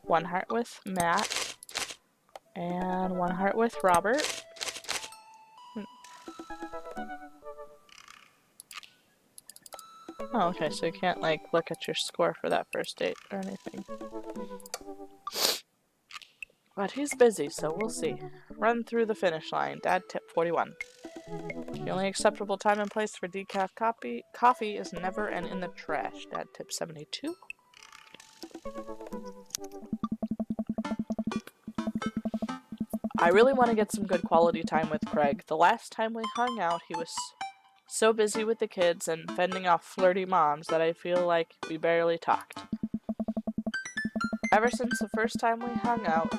1 heart with Matt. And 1 heart with Robert. Oh, okay, so you can't, like, look at your score for that first date or anything. But he's busy, so we'll see. Run through the finish line. Dad tip 41. The only acceptable time and place for decaf coffee is never and in the trash. Dad tip 72. I really want to get some good quality time with Craig. The last time we hung out, he was so busy with the kids and fending off flirty moms that I feel like we barely talked. Ever since the first time we hung out,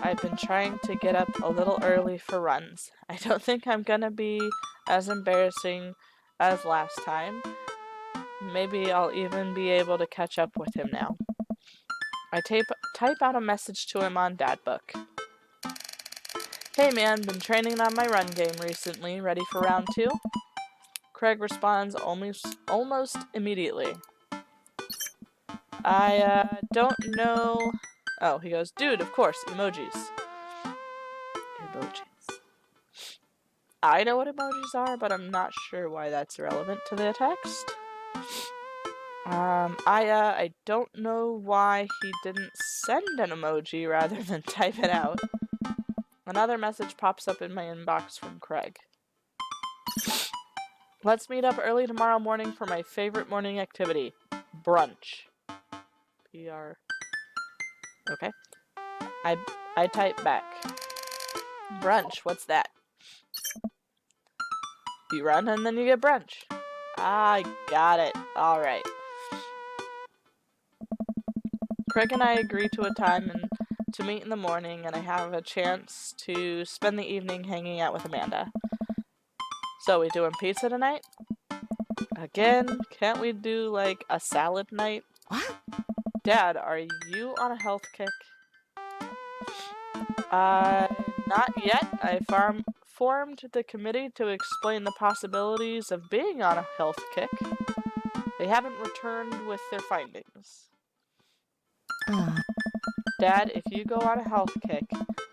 I've been trying to get up a little early for runs. I don't think I'm gonna be as embarrassing as last time. Maybe I'll even be able to catch up with him now. I type out a message to him on Dadbook. Hey man, been training on my run game recently. Ready for round 2? Craig responds almost immediately. I don't know. Oh, he goes, dude, of course, emojis. Emojis. I know what emojis are, but I'm not sure why that's relevant to the text. I don't know why he didn't send an emoji rather than type it out. Another message pops up in my inbox from Craig. Let's meet up early tomorrow morning for my favorite morning activity, brunch. PR. Okay. I type back. Brunch, what's that? You run and then you get brunch. I got it. Alright. Craig and I agree to a time to meet in the morning, and I have a chance to spend the evening hanging out with Amanda. So, we doing pizza tonight? Again? Can't we do, like, a salad night? What? Dad, are you on a health kick? Not yet. I formed the committee to explain the possibilities of being on a health kick. They haven't returned with their findings. Dad, if you go on a health kick,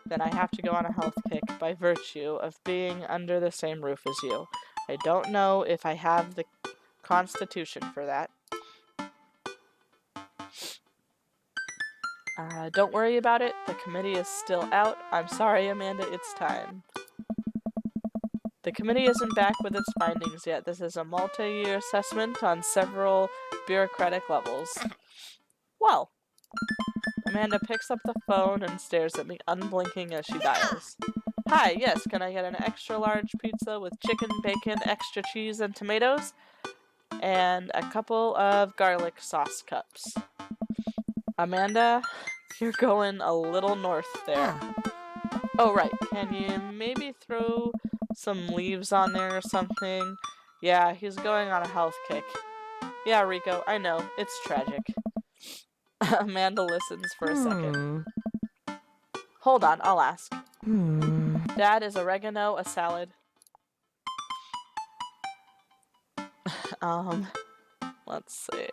then I have to go on a health kick by virtue of being under the same roof as you. I don't know if I have the constitution for that. Don't worry about it. The committee is still out. I'm sorry, Amanda, it's time. The committee isn't back with its findings yet. This is a multi-year assessment on several bureaucratic levels. Well, Amanda picks up the phone and stares at me, unblinking as she dials. Hi, yes, can I get an extra large pizza with chicken, bacon, extra cheese, and tomatoes? And a couple of garlic sauce cups. Amanda, you're going a little north there. Oh, right. Can you maybe throw some leaves on there or something? Yeah, he's going on a health kick. Yeah, Rico, I know. It's tragic. Amanda listens for a second. Hold on, I'll ask. Dad, is oregano a salad? Let's see.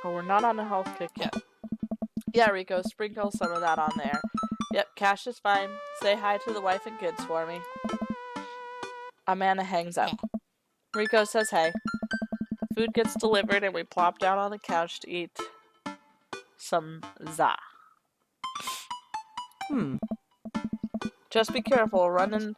Oh, we're not on a health kick yet. Yeah, Rico, sprinkle some of that on there. Yep, cash is fine. Say hi to the wife and kids for me. Amanda hangs up. Rico says hey. The food gets delivered and we plop down on the couch to eat some za. Just be careful, running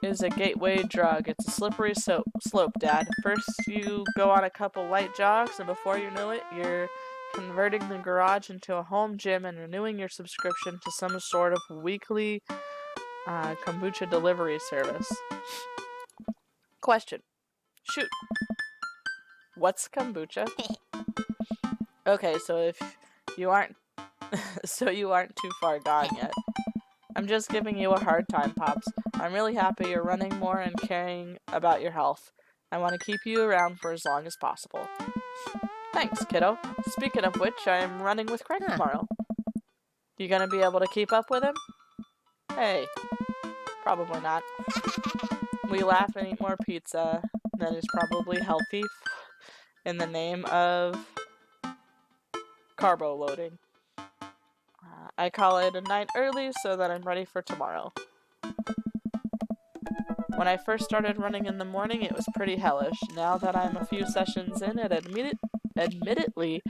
is a gateway drug. It's a slippery slope, Dad. First you go on a couple light jogs, and before you know it, you're converting the garage into a home gym and renewing your subscription to some sort of weekly kombucha delivery service. Question. Shoot. What's kombucha? Okay, so if you aren't you aren't too far gone yet. I'm just giving you a hard time, Pops. I'm really happy you're running more and caring about your health. I want to keep you around for as long as possible. Thanks, kiddo. Speaking of which, I'm running with Craig tomorrow. You gonna be able to keep up with him? Hey, probably not. We laugh and eat more pizza that is probably healthy in the name of carbo loading. I call it a night early so that I'm ready for tomorrow. When I first started running in the morning, it was pretty hellish. Now that I'm a few sessions in, it admittedly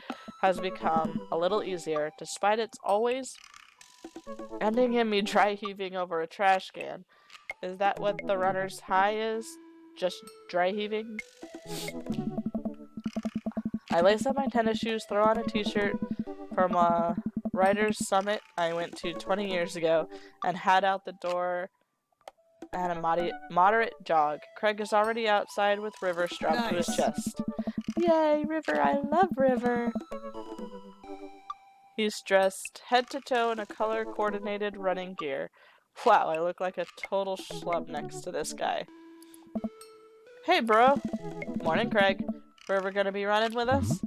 has become a little easier, despite it's always ending in me dry heaving over a trash can. Is that what the runner's high is? Just dry heaving? I lace up my tennis shoes, throw on a t-shirt from a Writer's Summit I went to 20 years ago, and head out the door at a moderate jog. Craig is already outside with River strapped to his chest. Yay, River, I love River! He's dressed head to toe in a color-coordinated running gear. Wow, I look like a total schlub next to this guy. Hey, bro! Morning, Craig. River gonna be running with us?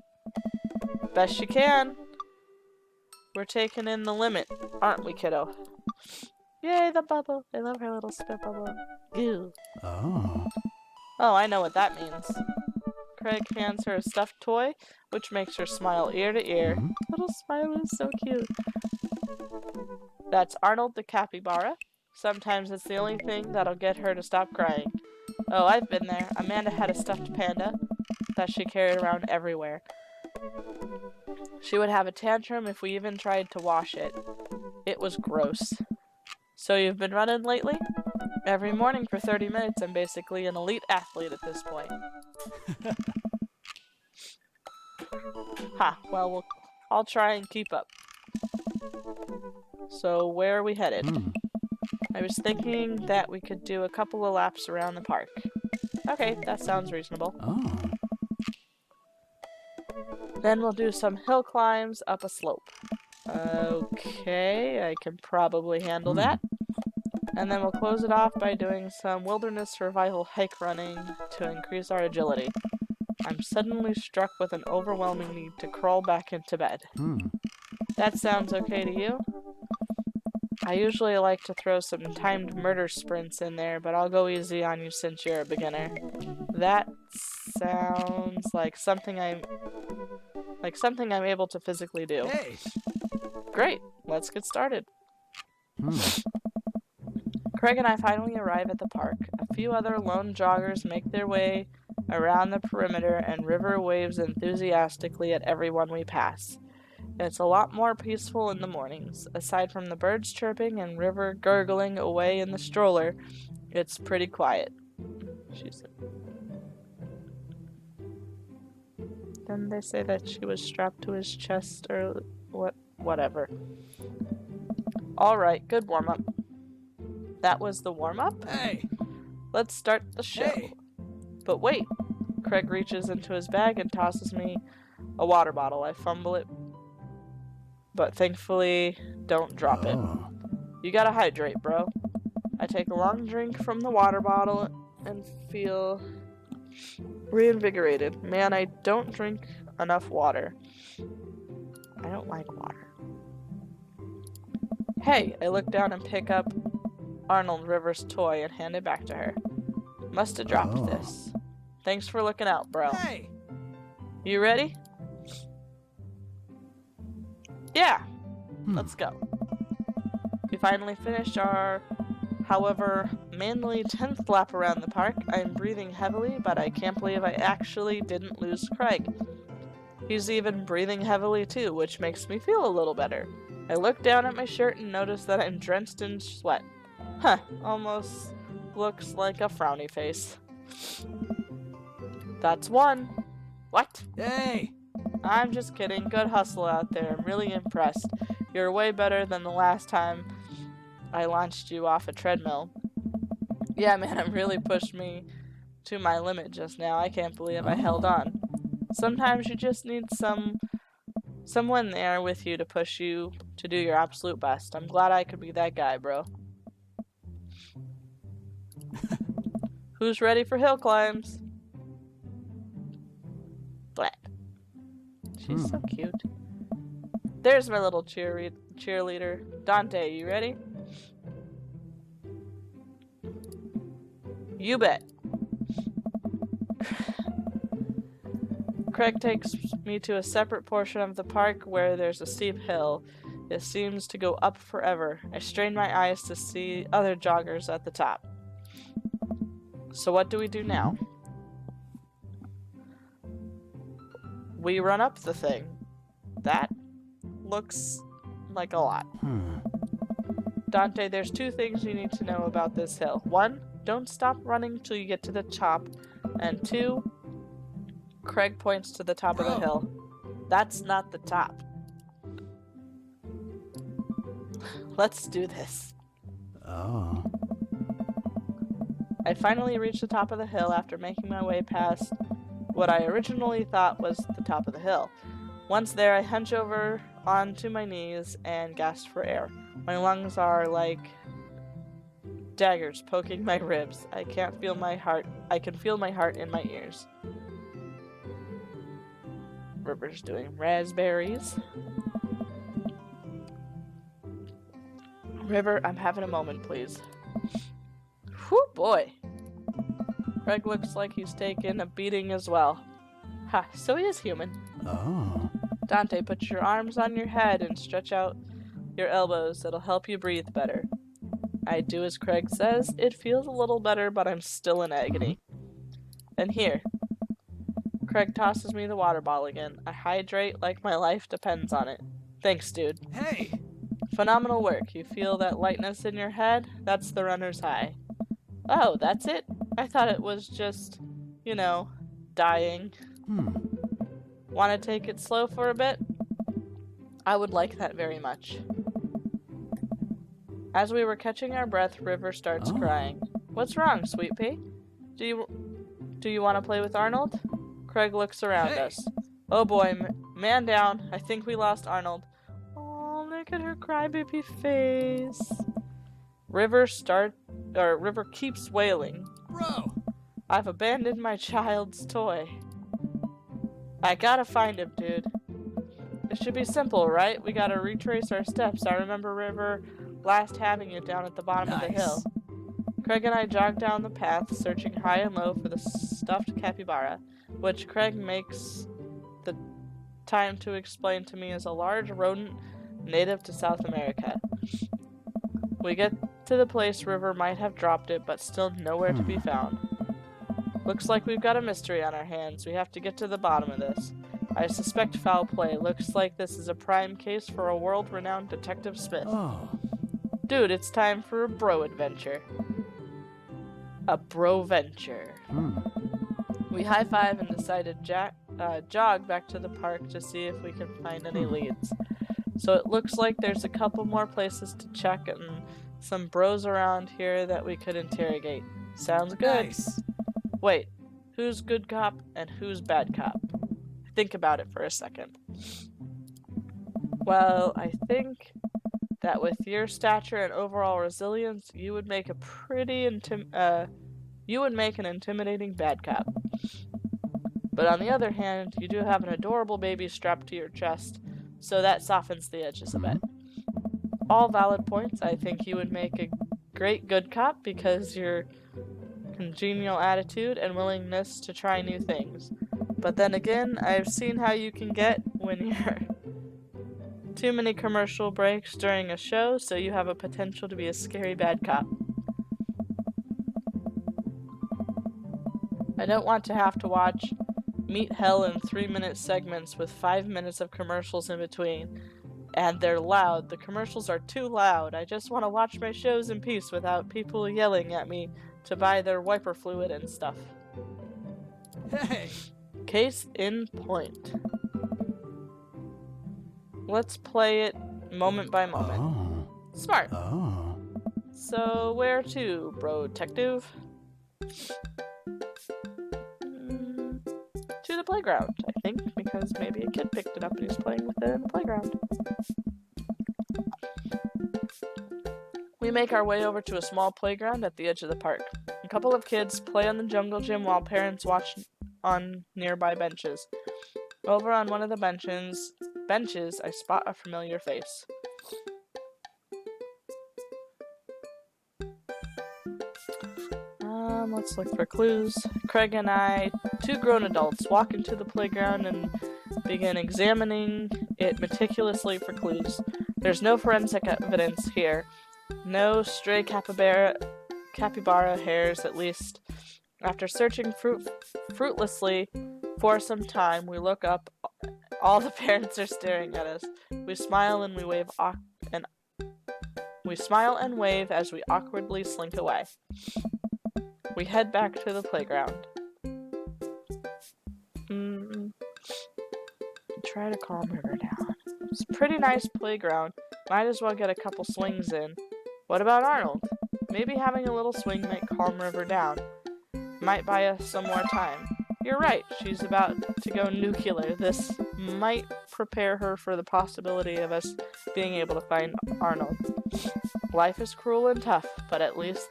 Best she can. We're taking in the limit, aren't we, kiddo? Yay, the bubble. I love her little spit bubble. Ew. Oh. Oh, I know what that means. Craig hands her a stuffed toy, which makes her smile ear to ear. Little smile is so cute. That's Arnold the capybara. Sometimes it's the only thing that'll get her to stop crying. Oh, I've been there. Amanda had a stuffed panda that she carried around everywhere. She would have a tantrum if we even tried to wash it. It was gross. So you've been running lately? Every morning for 30 minutes. I'm basically an elite athlete at this point. Ha, well, I'll try and keep up. So where are we headed? I was thinking that we could do a couple of laps around the park. Okay, that sounds reasonable. Oh. Then we'll do some hill climbs up a slope. Okay, I can probably handle that. And then we'll close it off by doing some wilderness survival hike running to increase our agility. I'm suddenly struck with an overwhelming need to crawl back into bed. That sounds okay to you? I usually like to throw some timed murder sprints in there, but I'll go easy on you since you're a beginner. That sounds like something I'm able to physically do. Hey! Great, let's get started. Craig and I finally arrive at the park. A few other lone joggers make their way around the perimeter, and River waves enthusiastically at everyone we pass. It's a lot more peaceful in the mornings. Aside from the birds chirping and River gurgling away in the stroller, it's pretty quiet. Didn't they say that she was strapped to his chest or whatever? Alright, good warm-up. That was the warm-up? Hey! Let's start the show. Hey! But wait! Craig reaches into his bag and tosses me a water bottle. I fumble it, but thankfully don't drop it. You gotta hydrate, bro. I take a long drink from the water bottle and feel reinvigorated. Man, I don't drink enough water. I don't like water. Hey, I look down and pick up Arnold River's toy and hand it back to her. Must have dropped this. Thanks for looking out, bro. Hey! You ready? Yeah! Let's go. We finally finished our, however, manly 10th lap around the park. I'm breathing heavily, but I can't believe I actually didn't lose Craig. He's even breathing heavily too, which makes me feel a little better. I look down at my shirt and notice that I'm drenched in sweat. Huh, almost looks like a frowny face. That's one. What? Hey! I'm just kidding. Good hustle out there. I'm really impressed. You're way better than the last time I launched you off a treadmill. Yeah, man, it really pushed me to my limit just now. I can't believe I held on. Sometimes you just need someone there with you to push you to do your absolute best. I'm glad I could be that guy, bro. Who's ready for hill climbs? Blat. She's so cute. There's my little cheerleader. Dante, you ready? You bet. Craig takes me to a separate portion of the park where there's a steep hill. It seems to go up forever. I strain my eyes to see other joggers at the top. So what do we do now? We run up the thing. That looks like a lot. Dante, there's 2 things you need to know about this hill. 1, don't stop running till you get to the top. And 2, Craig points to the top of the hill. That's not the top. Let's do this. Oh. I finally reached the top of the hill after making my way past what I originally thought was the top of the hill. Once there, I hunch over onto my knees and gasp for air. My lungs are like daggers poking my ribs. I can feel my heart in my ears. River's doing raspberries. River, I'm having a moment, please. Whew, boy. Craig looks like he's taken a beating as well. Ha, so he is human. Oh. Dante, put your arms on your head and stretch out your elbows. It'll help you breathe better. I do as Craig says. It feels a little better, but I'm still in agony. And here. Craig tosses me the water bottle again. I hydrate like my life depends on it. Thanks, dude. Hey! Phenomenal work. You feel that lightness in your head? That's the runner's high. Oh, that's it? I thought it was just, dying. Want to take it slow for a bit? I would like that very much. As we were catching our breath, River starts crying. What's wrong, Sweet Pea? Do you want to play with Arnold? Craig looks around us. Oh boy, man down. I think we lost Arnold. Oh, look at her crybaby face. River keeps wailing. Bro! I've abandoned my child's toy. I gotta find him, dude. It should be simple, right? We gotta retrace our steps. I remember River last having it down at the bottom of the hill. Craig and I jog down the path, searching high and low for the stuffed capybara, which Craig makes the time to explain to me is a large rodent native to South America. We get to the place River might have dropped it, but still nowhere to be found. Looks like we've got a mystery on our hands. We have to get to the bottom of this. I suspect foul play. Looks like this is a prime case for a world-renowned Detective Smith. Oh. Dude, it's time for a bro adventure. A bro venture. We high-five and decide to jog back to the park to see if we can find any leads. So it looks like there's a couple more places to check and some bros around here that we could interrogate. Sounds good. Nice. Wait, who's good cop and who's bad cop? Think about it for a second. Well, I think that with your stature and overall resilience, you would make a pretty an intimidating bad cop. But on the other hand, you do have an adorable baby strapped to your chest, so that softens the edges a bit. All valid points. I think you would make a great good cop because your congenial attitude and willingness to try new things. But then again, I've seen how you can get when you're too many commercial breaks during a show, so you have a potential to be a scary bad cop. I don't want to have to watch Meet Hell in 3-minute segments with 5 minutes of commercials in between. And they're loud. The commercials are too loud. I just want to watch my shows in peace without people yelling at me to buy their wiper fluid and stuff. Hey! Case in point. Let's play it moment by moment. Oh. Smart. Oh. So, where to, bro detective? To the playground, I think, because maybe a kid picked it up and he's playing with it in the playground. We make our way over to a small playground at the edge of the park. A couple of kids play on the jungle gym while parents watch on nearby benches. Over on one of the benches, I spot a familiar face. Let's look for clues. Craig and I, two grown adults, walk into the playground and begin examining it meticulously for clues. There's no forensic evidence here. No stray capybara hairs, at least. After searching fruitlessly for some time, we look up. All the parents are staring at us. We smile and we wave as we awkwardly slink away. We head back to the playground. Try to calm River down. It's a pretty nice playground. Might as well get a couple swings in. What about Arnold? Maybe having a little swing might calm River down. Might buy us some more time. You're right, she's about to go nuclear. This might prepare her for the possibility of us being able to find Arnold. Life is cruel and tough, but at least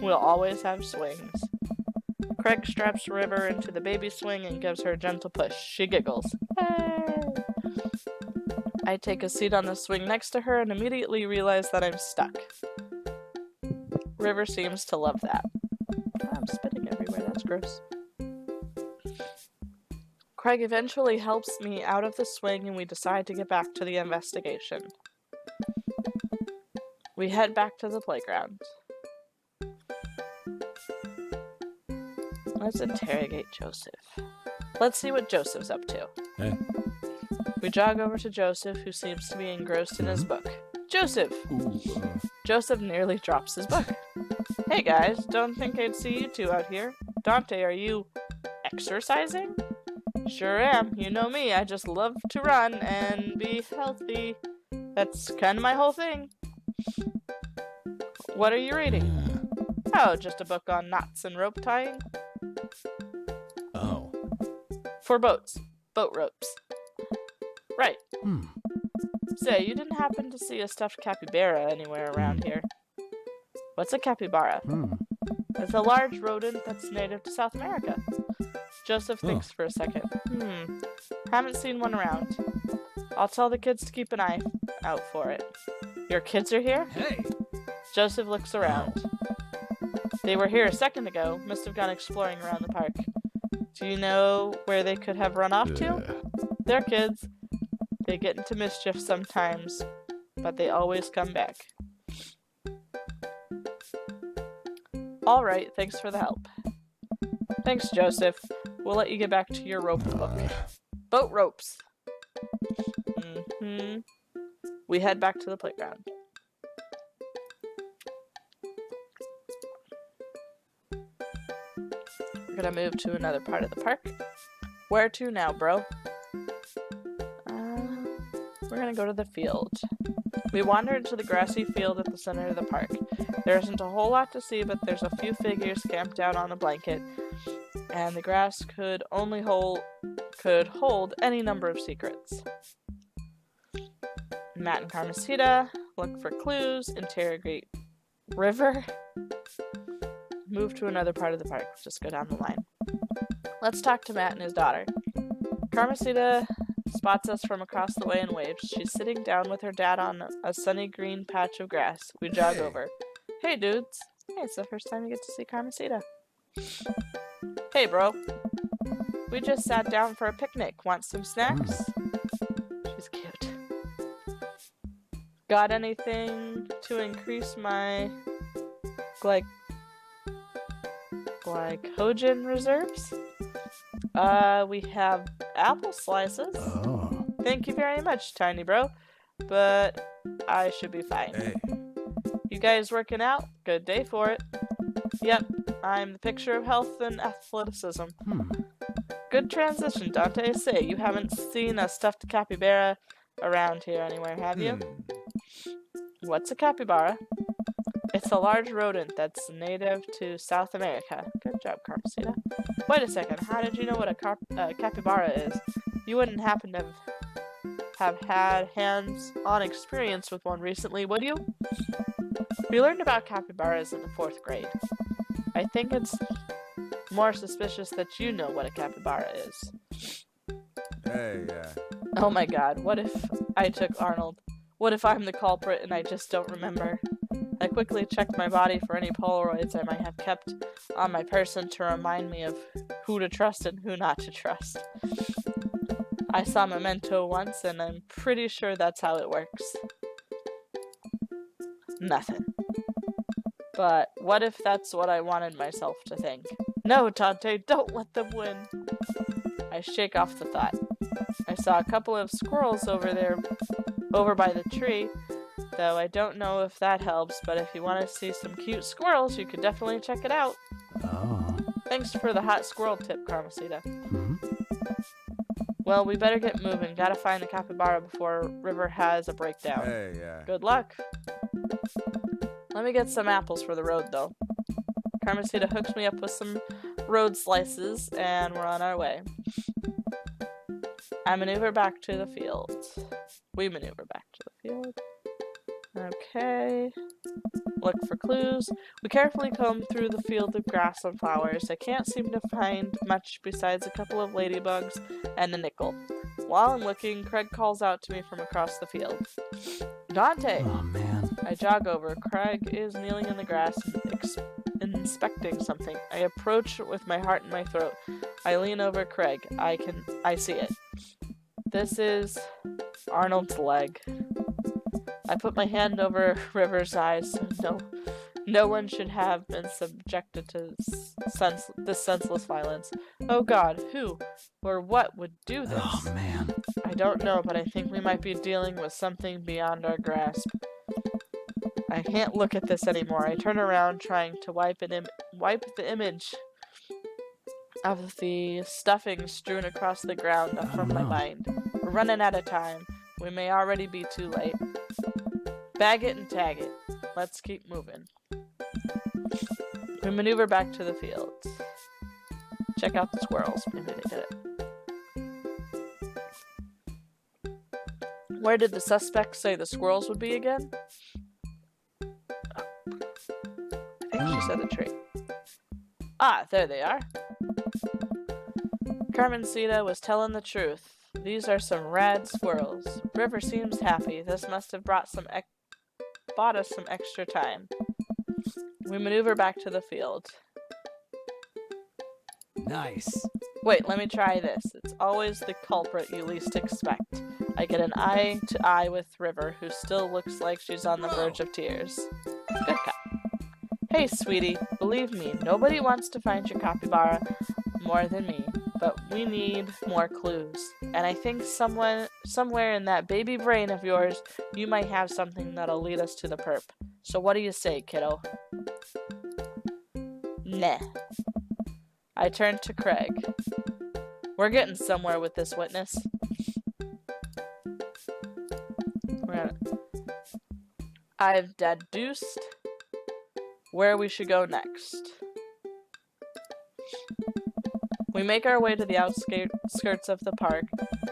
we'll always have swings. Craig straps River into the baby swing and gives her a gentle push. She giggles. Hey! I take a seat on the swing next to her and immediately realize that I'm stuck. River seems to love that. I'm spitting everywhere, that's gross. Craig eventually helps me out of the swing and we decide to get back to the investigation. We head back to the playground. Let's interrogate Joseph. Let's see what Joseph's up to. Hey. We jog over to Joseph, who seems to be engrossed in his book. Joseph! Joseph nearly drops his book. Hey guys, don't think I'd see you two out here. Dante, are you exercising? Sure am. You know me, I just love to run and be healthy. That's kind of my whole thing. What are you reading? Oh, just a book on knots and rope tying. Oh. For boats. Boat ropes. Right. Hmm. Say, you didn't happen to see a stuffed capybara anywhere around here. What's a capybara? It's a large rodent that's native to South America. Joseph thinks for a second. Haven't seen one around. I'll tell the kids to keep an eye out for it. Your kids are here? Hey! Joseph looks around. They were here a second ago. Must have gone exploring around the park. Do you know where they could have run off to? They're kids. They get into mischief sometimes, but they always come back. Alright, thanks for the help. Thanks, Joseph. We'll let you get back to your rope book. Boat ropes. We head back to the playground. We're gonna move to another part of the park. Where to now, bro? We're gonna go to the field. We wander into the grassy field at the center of the park. There isn't a whole lot to see, but there's a few figures camped out on a blanket, and the grass could hold any number of secrets. Matt and Carmesita look for clues, interrogate River, move to another part of the park. Just go down the line. Let's talk to Matt and his daughter. Carmesita spots us from across the way and waves. She's sitting down with her dad on a sunny green patch of grass. We jog over. Hey, dudes. Hey, it's the first time you get to see Carmesita. Hey, bro. We just sat down for a picnic. Want some snacks? She's cute. Got anything to increase my glycogen reserves? We have apple slices. Oh. Thank you very much, tiny bro. But I should be fine. Hey. You guys working out? Good day for it. Yep, I'm the picture of health and athleticism. Good transition, Dante. Say, you haven't seen a stuffed capybara around here anywhere, have you? What's a capybara? It's a large rodent that's native to South America. Good job, Carmesita. Wait a second, how did you know what a capybara is? You wouldn't happen to have had hands-on experience with one recently, would you? We learned about capybaras in the 4th grade. I think it's more suspicious that you know what a capybara is. Hey, Oh my god, what if I took Arnold? What if I'm the culprit and I just don't remember? I quickly checked my body for any Polaroids I might have kept on my person to remind me of who to trust and who not to trust. I saw Memento once and I'm pretty sure that's how it works. Nothing. But what if that's what I wanted myself to think? No, Dante, don't let them win. I shake off the thought. I saw a couple of squirrels over by the tree, though I don't know if that helps, but if you want to see some cute squirrels, you could definitely check it out. Oh. Thanks for the hot squirrel tip, Carmesita. Hmm? Well, we better get moving. Gotta find the capybara before River has a breakdown. Good luck. Let me get some apples for the road, though. Carmesita hooks me up with some road slices, and we're on our way. I maneuver back to the field. We maneuver back to the field. Okay. Look for clues. We carefully comb through the field of grass and flowers. I can't seem to find much besides a couple of ladybugs and a nickel. While I'm looking, Craig calls out to me from across the field. Dante! Oh, man. I jog over. Craig is kneeling in the grass, inspecting something. I approach with my heart in my throat. I lean over Craig. I see it. This is Arnold's leg. I put my hand over River's eyes, so no one should have been subjected to this senseless violence. Oh God, who or what would do this? Oh, man. I don't know, but I think we might be dealing with something beyond our grasp. I can't look at this anymore. I turn around, trying to wipe the image of the stuffing strewn across the ground from my mind. We're running out of time. We may already be too late. Bag it and tag it. Let's keep moving. We maneuver back to the field. Check out the squirrels. Maybe they did it. Where did the suspect say the squirrels would be again? I think she said the tree. Ah, there they are. Carmencita was telling the truth. These are some rad squirrels. River seems happy. This must have bought us some extra time. We maneuver back to the field. Nice. Wait, let me try this. It's always the culprit you least expect. I get an eye to eye with River, who still looks like she's on the verge of tears. Good cop. Hey, sweetie, believe me, nobody wants to find your capybara more than me, but we need more clues. And I think somewhere in that baby brain of yours, you might have something that'll lead us to the perp. So what do you say, kiddo? Nah. I turn to Craig. We're getting somewhere with this witness. I've deduced where we should go next. We make our way to the outskirts of the park,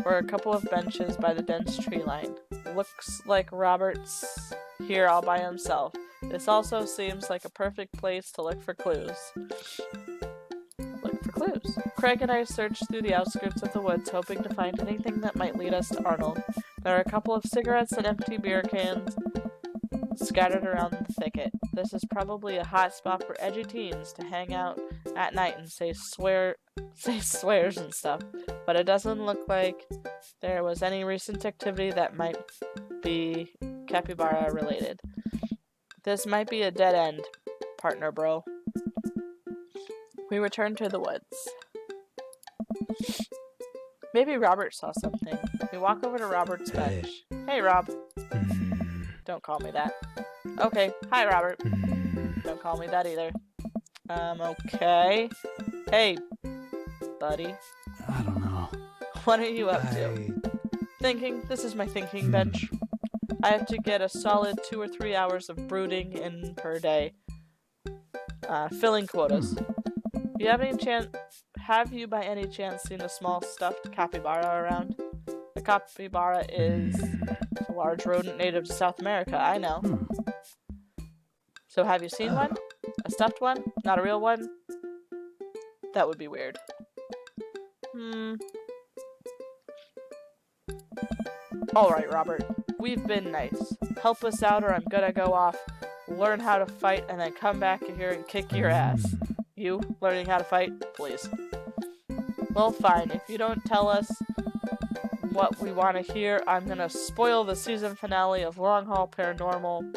where a couple of benches by the dense tree line. Looks like Robert's here all by himself. This also seems like a perfect place to look for clues. Craig and I search through the outskirts of the woods, hoping to find anything that might lead us to Arnold. There are a couple of cigarettes and empty beer cans scattered around the thicket. This is probably a hot spot for edgy teens to hang out at night and say swears and stuff, but it doesn't look like there was any recent activity that might be capybara related. This might be a dead end, partner bro. We return to the woods. Maybe Robert saw something. We walk over to Robert's bench. Hey, Rob. Don't call me that. Okay. Hi, Robert. Don't call me that either. Okay. Hey, buddy. I don't know. What are you up to? Thinking. This is my thinking bench. I have to get a solid 2 or 3 hours of brooding in per day. Filling quotas. Have you by any chance seen a small stuffed capybara around? A capybara is a large rodent native to South America, I know. So have you seen one? A stuffed one? Not a real one? That would be weird. Alright, Robert. We've been nice. Help us out or I'm gonna go off, learn how to fight, and then come back here and kick your ass. You learning how to fight? Please. Well, fine. If you don't tell us what we want to hear, I'm gonna spoil the season finale of Long Haul Paranormal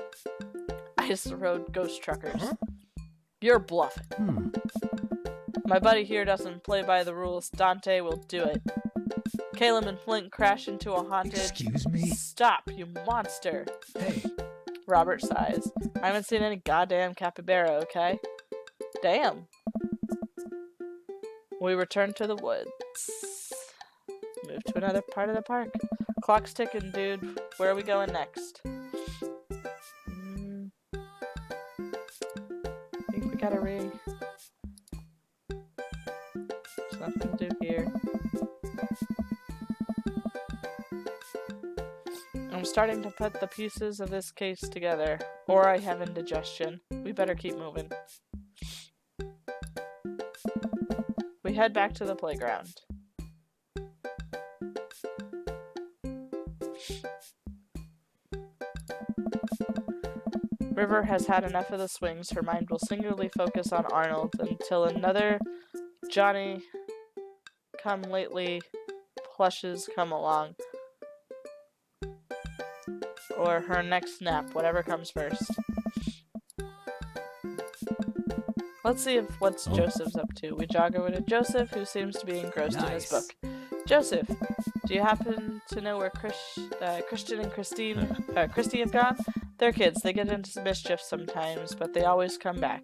Ice Road Ghost Truckers. You're bluffing. My buddy here doesn't play by the rules. Dante will do it. Caleb and Flint crash into a haunted... Excuse me? Stop, you monster! Hey. Robert sighs. I haven't seen any goddamn capybara, okay? Damn. We return to the woods. Move to another part of the park. Clock's ticking, dude. Where are we going next? I think we gotta There's nothing to do here. I'm starting to put the pieces of this case together, or I have indigestion. We better keep moving. We head back to the playground. River has had enough of the swings. Her mind will singularly focus on Arnold until another Johnny-come-lately plushes come along. Or her next nap, whatever comes first. Let's see what's Joseph's up to. We jog over to Joseph, who seems to be engrossed in his book. Joseph, do you happen to know where Christian and Christy have gone? They're kids. They get into mischief sometimes, but they always come back.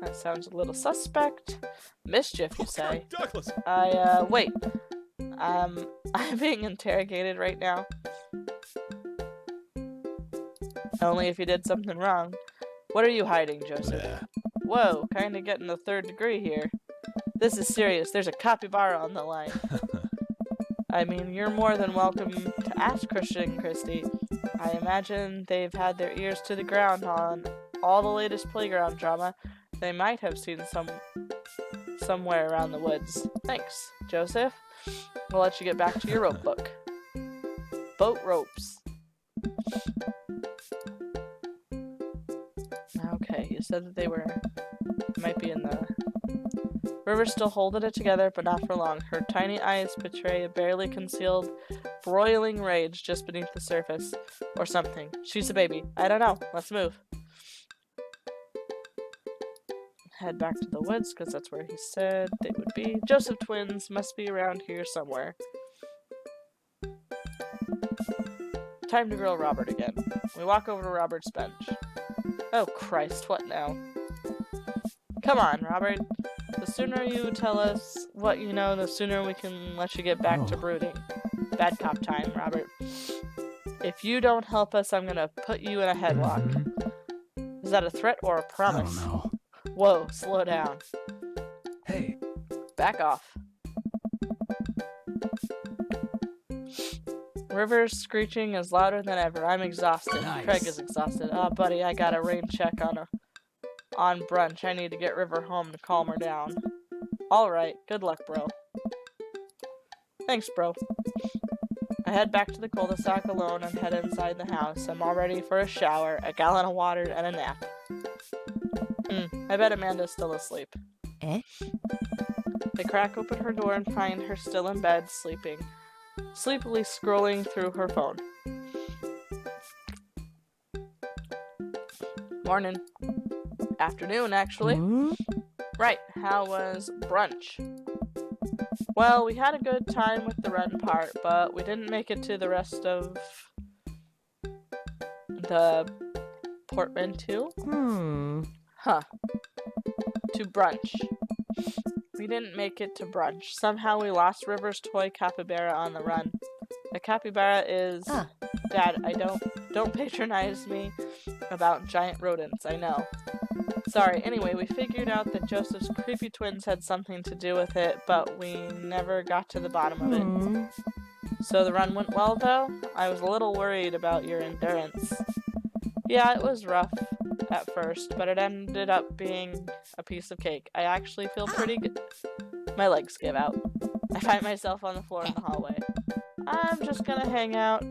That sounds a little suspect. Mischief, you say? Douglas! Wait. I'm being interrogated right now. Only if you did something wrong. What are you hiding, Joseph? Whoa, kinda getting the third degree here. This is serious. There's a capybara on the line. I mean, you're more than welcome to ask Christian and Christy. I imagine they've had their ears to the ground on all the latest playground drama. They might have seen somewhere around the woods. Thanks, Joseph. We'll let you get back to your rope book. Boat ropes. Okay, you said that they might be in the... River's still holding it together, but not for long. Her tiny eyes betray a barely concealed, broiling rage just beneath the surface. Or something. She's a baby. I don't know. Let's move. Head back to the woods, because that's where he said they would be. Joseph twins must be around here somewhere. Time to grill Robert again. We walk over to Robert's bench. Oh Christ, what now? Come on, Robert. The sooner you tell us what you know, the sooner we can let you get back to brooding. Bad cop time, Robert. If you don't help us, I'm gonna put you in a headlock. Is that a threat or a promise? I don't know. Whoa, slow down. Hey. Back off. River's screeching is louder than ever. I'm exhausted. Nice. Craig is exhausted. Oh, buddy, I got a rain check on brunch. I need to get River home to calm her down. Alright, good luck, bro. Thanks, bro. I head back to the cul-de-sac alone and head inside the house. I'm all ready for a shower, a gallon of water, and a nap. I bet Amanda's still asleep. Eh? They crack open her door and find her still in bed, sleepily scrolling through her phone. Morning. Afternoon, actually. Right, how was brunch? Well, we had a good time with the run part, but we didn't make it to the rest of the portmanteau. Huh. To brunch. We didn't make it to brunch. Somehow we lost River's toy capybara on the run. A capybara is... Dad, don't patronize me about giant rodents, I know. Sorry, anyway, we figured out that Joseph's creepy twins had something to do with it, but we never got to the bottom of it. So the run went well, though? I was a little worried about your endurance. Yeah, it was rough at first, but it ended up being a piece of cake. I actually feel pretty good. My legs give out. I find myself on the floor in the hallway. I'm just gonna hang out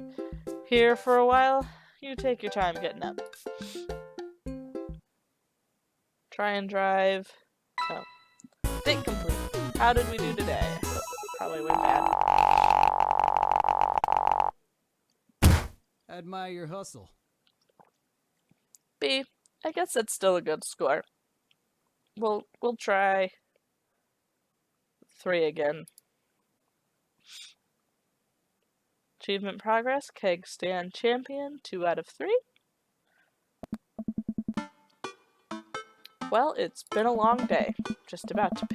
here for a while. You take your time getting up. Try and drive. Oh. Date complete. How did we do today? Probably went bad. Admire your hustle. B. I guess that's still a good score. We'll try 3 again. Achievement progress. Keg stand champion. 2 out of 3. Well, it's been a long day. Just about to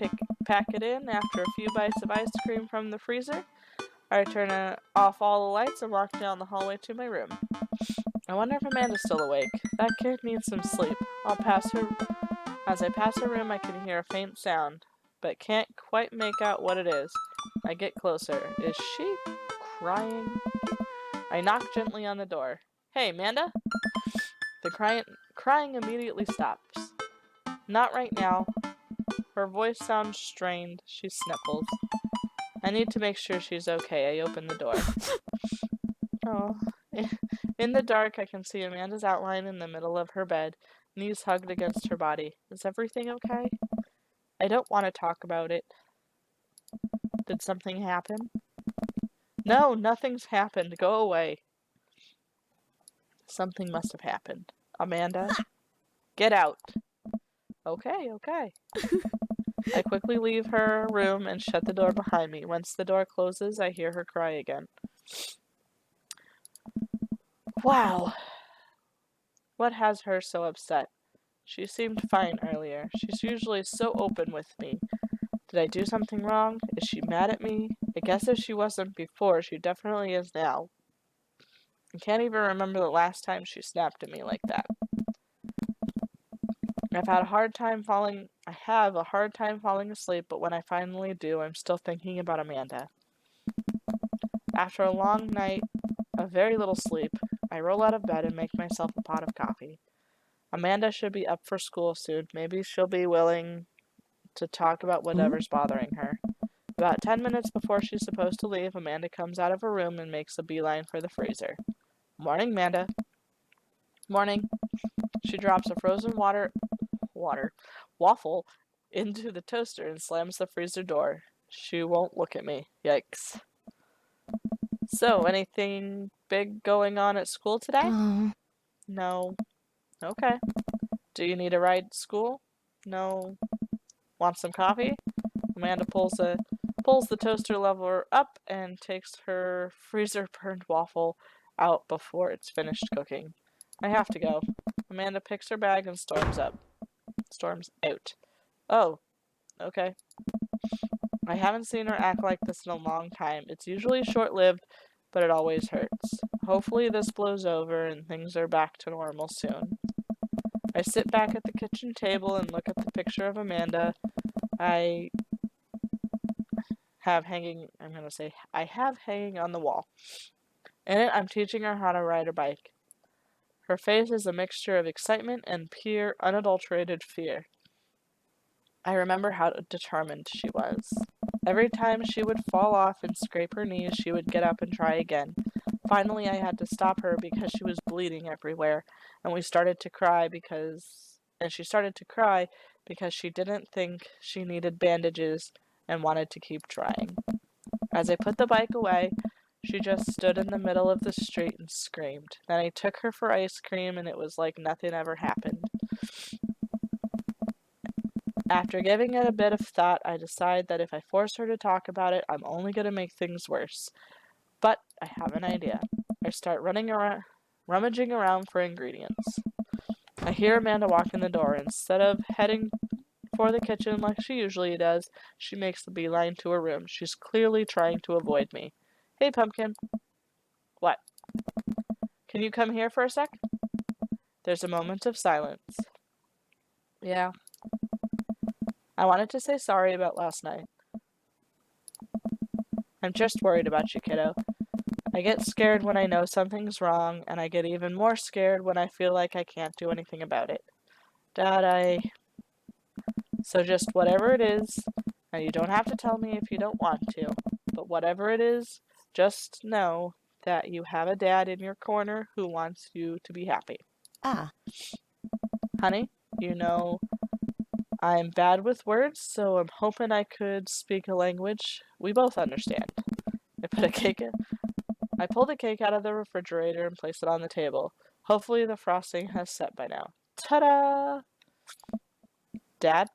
pack it in after a few bites of ice cream from the freezer. I turn off all the lights and walk down the hallway to my room. I wonder if Amanda's still awake. That kid needs some sleep. As I pass her room, I can hear a faint sound, but can't quite make out what it is. I get closer. Is she crying? I knock gently on the door. Hey, Amanda? The crying immediately stops. Not right now. Her voice sounds strained. She sniffles. I need to make sure she's okay. I open the door. Oh. In the dark, I can see Amanda's outline in the middle of her bed, knees hugged against her body. Is everything okay? I don't want to talk about it. Did something happen? No, nothing's happened. Go away. Something must have happened. Amanda? Get out. Okay. I quickly leave her room and shut the door behind me. Once the door closes, I hear her cry again. Wow. What has her so upset? She seemed fine earlier. She's usually so open with me. Did I do something wrong? Is she mad at me? I guess if she wasn't before, she definitely is now. I can't even remember the last time she snapped at me like that. I have a hard time falling asleep, but when I finally do, I'm still thinking about Amanda. After a long night of very little sleep, I roll out of bed and make myself a pot of coffee. Amanda should be up for school soon. Maybe she'll be willing to talk about whatever's bothering her. About 10 minutes before she's supposed to leave, Amanda comes out of her room and makes a beeline for the freezer. Morning, Amanda. Morning. She drops a frozen waffle into the toaster and slams the freezer door. She won't look at me. Yikes. So, anything big going on at school today? No. Okay. Do you need a ride to school? No. Want some coffee? Amanda pulls the toaster lever up and takes her freezer-burned waffle out before it's finished cooking. I have to go. Amanda picks her bag and storms out. Oh, okay. I haven't seen her act like this in a long time. It's usually short-lived, but it always hurts. Hopefully this blows over and things are back to normal soon. I sit back at the kitchen table and look at the picture of Amanda I have hanging on the wall. In it, I'm teaching her how to ride a bike. Her face is a mixture of excitement and pure, unadulterated fear. I remember how determined she was. Every time she would fall off and scrape her knees, she would get up and try again. Finally, I had to stop her because she was bleeding everywhere, and she started to cry because she didn't think she needed bandages and wanted to keep trying. As I put the bike away, she just stood in the middle of the street and screamed. Then I took her for ice cream, and it was like nothing ever happened. After giving it a bit of thought, I decide that if I force her to talk about it, I'm only going to make things worse. But I have an idea. I start rummaging around for ingredients. I hear Amanda walk in the door. Instead of heading for the kitchen like she usually does, she makes the beeline to her room. She's clearly trying to avoid me. Hey, Pumpkin. What? Can you come here for a sec? There's a moment of silence. Yeah. I wanted to say sorry about last night. I'm just worried about you, kiddo. I get scared when I know something's wrong, and I get even more scared when I feel like I can't do anything about it. Dad, So just whatever it is, and you don't have to tell me if you don't want to, but whatever it is, just know that you have a dad in your corner who wants you to be happy. Ah. Honey, you know I'm bad with words, so I'm hoping I could speak a language we both understand. I pulled a cake out of the refrigerator and placed it on the table. Hopefully the frosting has set by now. Ta-da! Dad?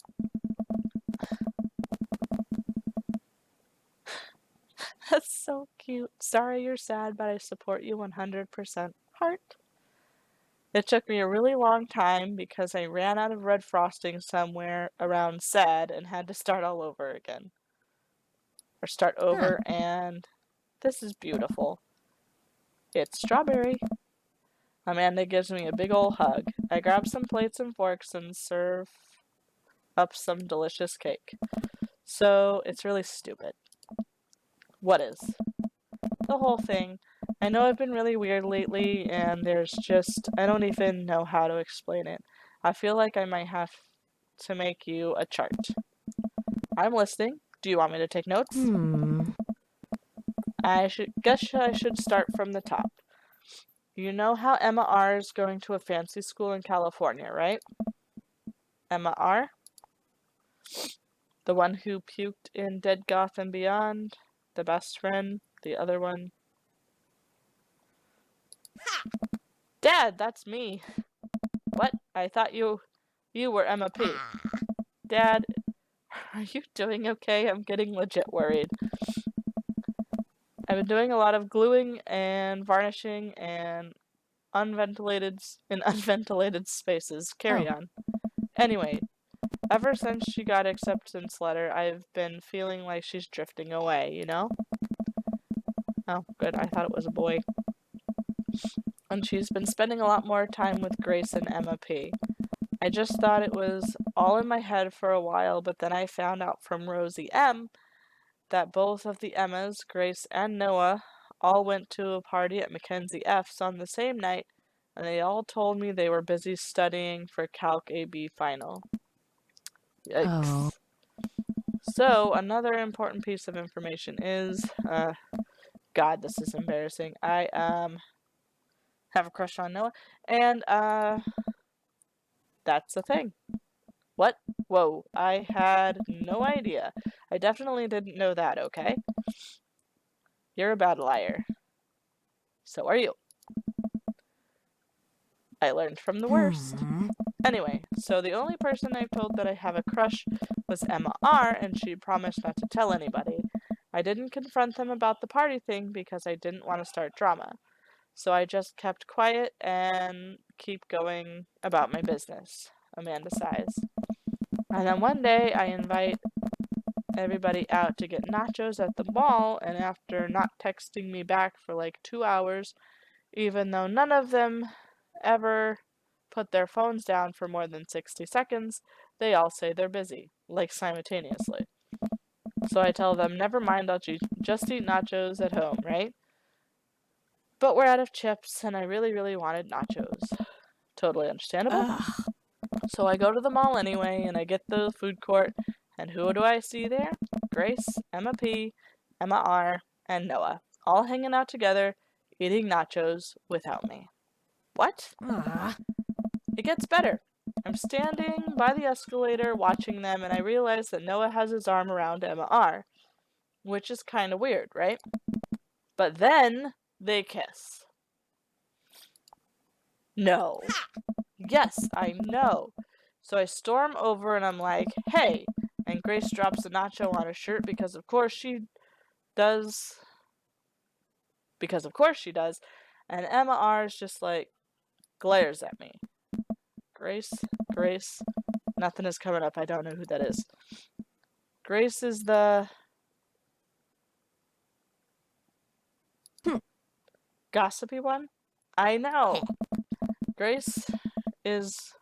That's so cute. Sorry you're sad, but I support you 100%. Heart. It took me a really long time because I ran out of red frosting somewhere around sad and had to start all over again. Or start over, and this is beautiful. It's strawberry. Amanda gives me a big ol' hug. I grab some plates and forks and serve up some delicious cake. So, it's really stupid. What is? The whole thing. I know I've been really weird lately, and I don't even know how to explain it. I feel like I might have to make you a chart. I'm listening. Do you want me to take notes? I should start from the top. You know how Emma R is going to a fancy school in California, right? Emma R? The one who puked in Dead Goth and Beyond? The best friend? The other one? Dad, that's me. What? I thought you were Emma P. Dad, are you doing okay? I'm getting legit worried. I've been doing a lot of gluing and varnishing and unventilated spaces. Carry on. Anyway, ever since she got acceptance letter, I've been feeling like she's drifting away, you know? Oh, good. I thought it was a boy. And she's been spending a lot more time with Grace and Emma P. I just thought it was all in my head for a while, but then I found out from Rosie M that both of the Emmas, Grace and Noah, all went to a party at Mackenzie F's on the same night, and they all told me they were busy studying for Calc AB final. Yikes. Oh. So, another important piece of information is, God, this is embarrassing. I, have a crush on Noah, and, that's the thing. What? Whoa, I had no idea. I definitely didn't know that, okay? You're a bad liar. So are you. I learned from the worst. Anyway, so the only person I told that I have a crush was Emma R, and she promised not to tell anybody. I didn't confront them about the party thing because I didn't want to start drama. So I just kept quiet and keep going about my business. Amanda sighs. And then one day I invite everybody out to get nachos at the mall, and after not texting me back for like 2 hours, even though none of them ever put their phones down for more than 60 seconds, they all say they're busy, like simultaneously. So I tell them, never mind, I'll just eat nachos at home, right? But we're out of chips, and I really, really wanted nachos. Totally understandable. So I go to the mall anyway, and I get the food court, and who do I see there? Grace, Emma P, Emma R, and Noah, all hanging out together, eating nachos without me. What? It gets better. I'm standing by the escalator watching them, and I realize that Noah has his arm around Emma R, which is kind of weird, right? But then they kiss. No. Yes, I know. So I storm over and I'm like, hey, and Grace drops a nacho on her shirt because of course she does. And Emma R is just like, glares at me. Grace, nothing is coming up. I don't know who that is. Grace is the... gossipy one? I know. Grace is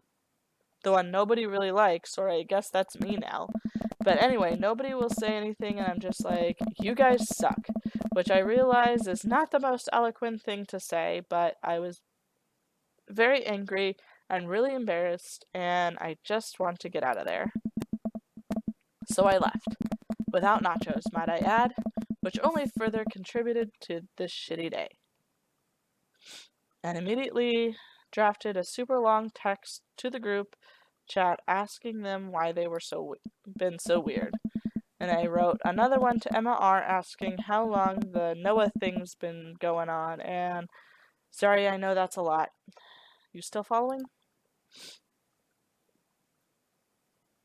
the one nobody really likes, or I guess that's me now. But anyway, nobody will say anything, and I'm just like, you guys suck. Which I realize is not the most eloquent thing to say, but I was very angry and really embarrassed, and I just want to get out of there. So I left. Without nachos, might I add, which only further contributed to this shitty day. And immediately drafted a super long text to the group chat asking them why they were been so weird. And I wrote another one to Emma R asking how long the Noah thing's been going on, and sorry, I know that's a lot. You still following?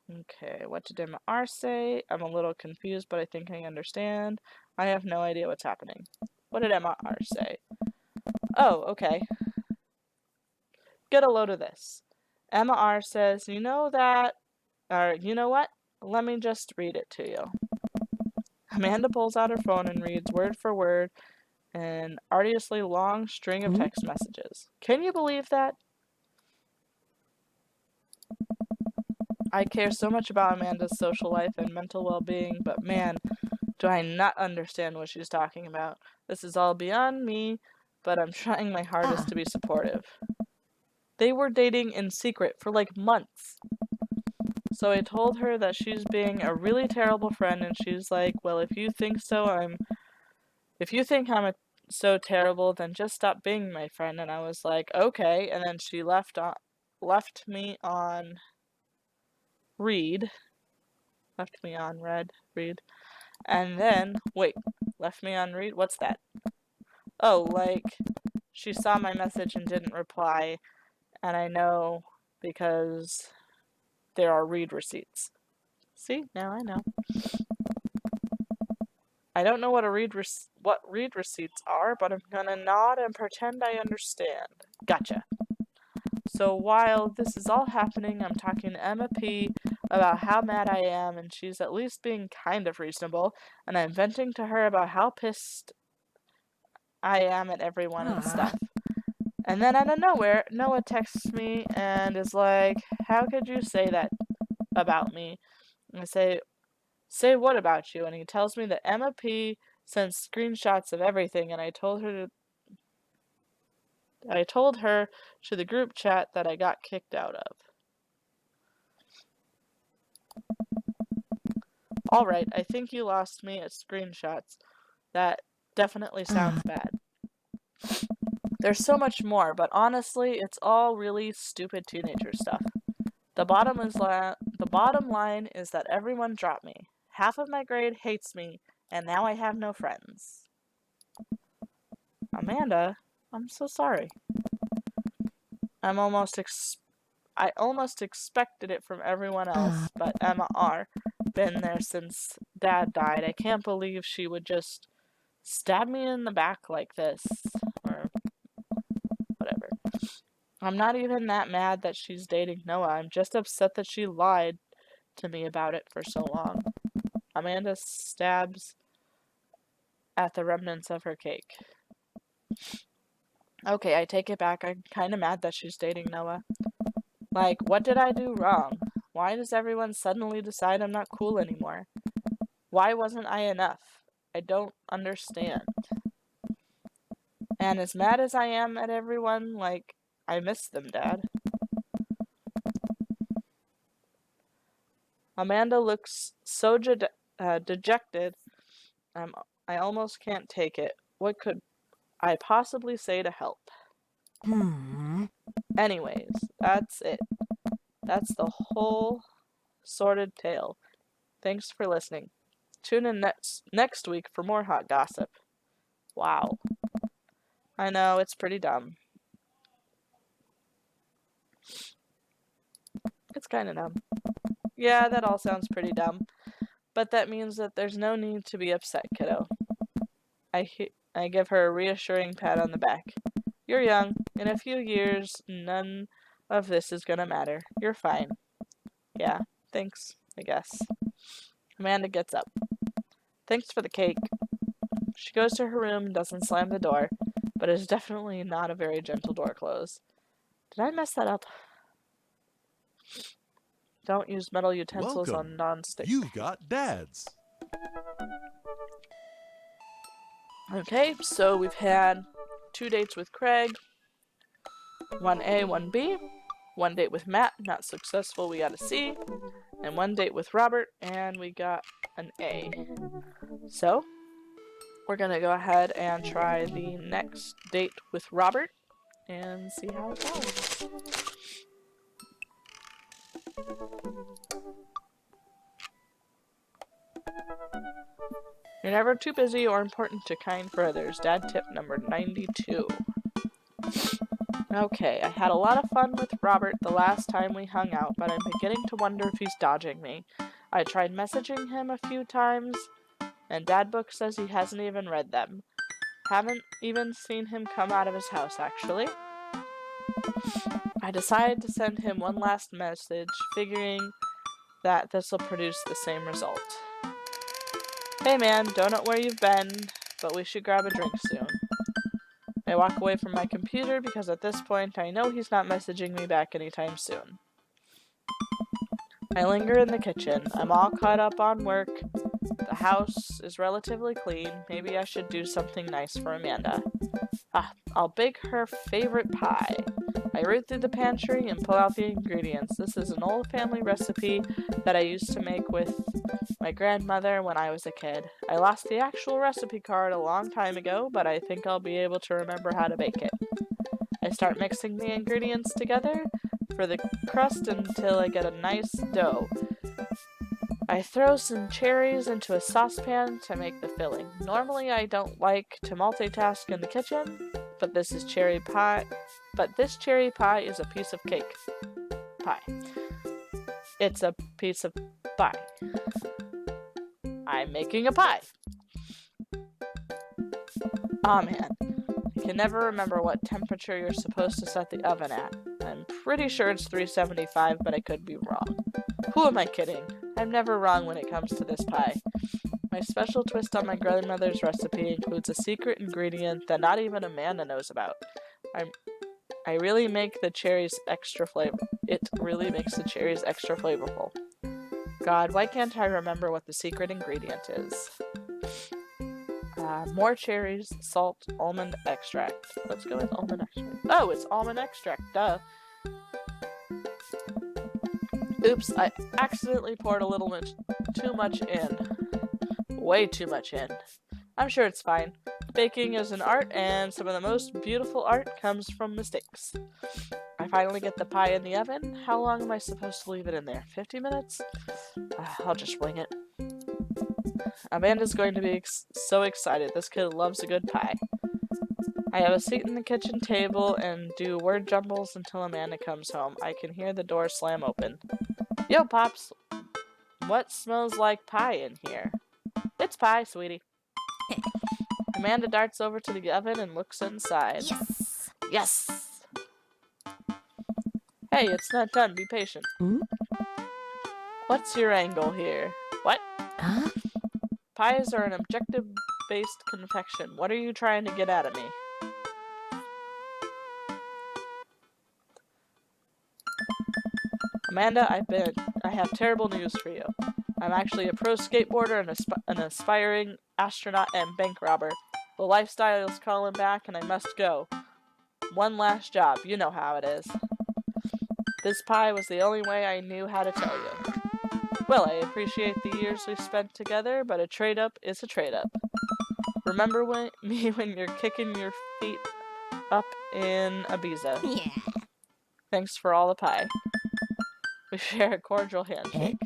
Okay, what did Emma R say? I'm a little confused, but I think I understand. I have no idea what's happening. What did Emma R say? Oh, okay. Get a load of this. Emma R says, you know what? Let me just read it to you. Amanda pulls out her phone and reads word for word an arduously long string of text messages. Can you believe that? I care so much about Amanda's social life and mental well-being, but man, do I not understand what she's talking about. This is all beyond me, but I'm trying my hardest to be supportive. They were dating in secret for like months. So I told her that she's being a really terrible friend, and she's like, well, if you think I'm so terrible, then just stop being my friend. And I was like, okay. And then she left me on read. Left me on read. And then, wait, left me on read? What's that? Oh, like, she saw my message and didn't reply. And I know because there are read receipts. See, now I know. I don't know what read receipts are, but I'm gonna nod and pretend I understand. Gotcha. So while this is all happening, I'm talking to Emma P about how mad I am, and she's at least being kind of reasonable, and I'm venting to her about how pissed I am at everyone and stuff. And then out of nowhere, Noah texts me and is like, how could you say that about me? And I say what about you? And he tells me that Emma P sent screenshots of everything, and I told her to the group chat that I got kicked out of. Alright, I think you lost me at screenshots. That definitely sounds bad. There's so much more, but honestly, it's all really stupid teenager stuff. The bottom line is that everyone dropped me. Half of my grade hates me, and now I have no friends. Amanda, I'm so sorry. I almost expected it from everyone else, but Emma R. Been there since Dad died. I can't believe she would just stab me in the back like this, or whatever. I'm not even that mad that she's dating Noah. I'm just upset that she lied to me about it for so long. Amanda stabs at the remnants of her cake. Okay, I take it back. I'm kind of mad that she's dating Noah. Like, what did I do wrong? Why does everyone suddenly decide I'm not cool anymore? Why wasn't I enough? I don't understand. And as mad as I am at everyone, like, I miss them, Dad. Amanda looks so dejected. I almost can't take it. What could I possibly say to help? Anyways, that's it. That's the whole sordid tale. Thanks for listening. Tune in next week for more hot gossip. Wow. I know, it's pretty dumb. It's kind of dumb. Yeah, that all sounds pretty dumb. But that means that there's no need to be upset, kiddo. I give her a reassuring pat on the back. You're young. In a few years, none of this is gonna matter. You're fine. Yeah, thanks, I guess. Amanda gets up. Thanks for the cake. She goes to her room and doesn't slam the door. but it's definitely not a very gentle door close. Did I mess that up? Don't use metal utensils on Welcome. non-stick. You've got dads. Okay, so we've had 2 dates with Craig. 1A, 1B. 1 date with Matt, not successful, we got a C. And 1 date with Robert, and we got an A. So, we're gonna go ahead and try the next date with Robert and see how it goes. You're never too busy or important to kind for others. Dad tip number 92. Okay, I had a lot of fun with Robert the last time we hung out, but I'm beginning to wonder if he's dodging me. I tried messaging him a few times, and Dad Book says he hasn't even read them. Haven't even seen him come out of his house, actually. I decided to send him one last message, figuring that this will produce the same result. Hey man, don't know where you've been, but we should grab a drink soon. I walk away from my computer because at this point I know he's not messaging me back anytime soon. I linger in the kitchen. I'm all caught up on work. The house is relatively clean. Maybe I should do something nice for Amanda. I'll bake her favorite pie. I root through the pantry and pull out the ingredients. This is an old family recipe that I used to make with my grandmother when I was a kid. I lost the actual recipe card a long time ago, but I think I'll be able to remember how to bake it. I start mixing the ingredients together for the crust until I get a nice dough. I throw some cherries into a saucepan to make the filling. Normally I don't like to multitask in the kitchen, but this cherry pie is a piece of cake. Pie. It's a piece of pie. I'm making a pie. Aw man, I can never remember what temperature you're supposed to set the oven at. I'm pretty sure it's 375, but I could be wrong. Who am I kidding? I'm never wrong when it comes to this pie. My special twist on my grandmother's recipe includes a secret ingredient that not even Amanda knows about. I really make the cherries extra flavor. It really makes the cherries extra flavorful. God, why can't I remember what the secret ingredient is? More cherries, salt, almond extract. Let's go with almond extract. Oh, it's almond extract, duh. Oops, I accidentally poured a little bit too much in. Way too much in. I'm sure it's fine. Baking is an art, and some of the most beautiful art comes from mistakes. I finally get the pie in the oven. How long am I supposed to leave it in there? 50 minutes? I'll just wing it. Amanda's going to be so excited. This kid loves a good pie. I have a seat in the kitchen table and do word jumbles until Amanda comes home. I can hear the door slam open. Yo, Pops. What smells like pie in here? It's pie, sweetie. Amanda darts over to the oven and looks inside. Yes! Yes! Hey, it's not done. Be patient. Hmm? What's your angle here? What? Huh? Pies are an objective-based confection. What are you trying to get out of me? Amanda, I have terrible news for you. I'm actually a pro skateboarder and an aspiring astronaut and bank robber. The lifestyle is calling back and I must go. One last job, you know how it is. This pie was the only way I knew how to tell you. Well, I appreciate the years we spent together, but a trade-up is a trade-up. Remember me when you're kicking your feet up in Ibiza. Yeah. Thanks for all the pie. We share a cordial handshake.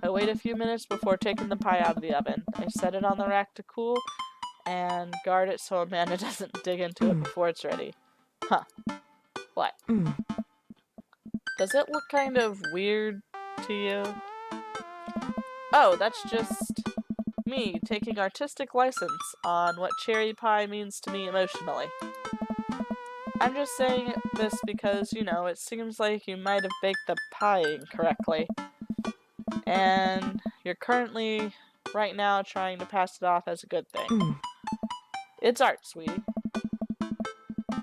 I wait a few minutes before taking the pie out of the oven. I set it on the rack to cool and guard it so Amanda doesn't dig into it before it's ready. Huh. What? Does it look kind of weird to you? Oh, that's just me taking artistic license on what cherry pie means to me emotionally. I'm just saying this because, you know, it seems like you might have baked the pie incorrectly. And you're currently, right now, trying to pass it off as a good thing. It's art, sweetie.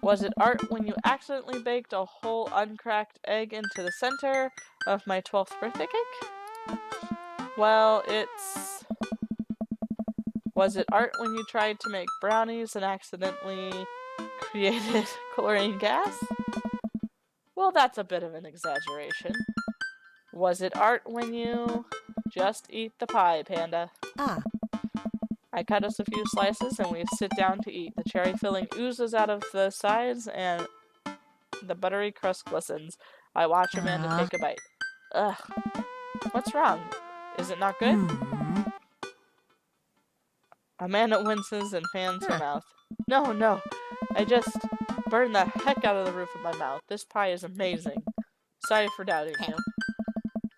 Was it art when you accidentally baked a whole uncracked egg into the center of my 12th birthday cake? Well, it's... Was it art when you tried to make brownies and accidentally created chlorine gas? Well, that's a bit of an exaggeration. Was it art when you just eat the pie, Panda? I cut us a few slices and we sit down to eat. The cherry filling oozes out of the sides and the buttery crust glistens. I watch Amanda take a bite. Ugh. What's wrong? Is it not good? Amanda winces and fans her mouth. No. I just burned the heck out of the roof of my mouth. This pie is amazing. Sorry for doubting you.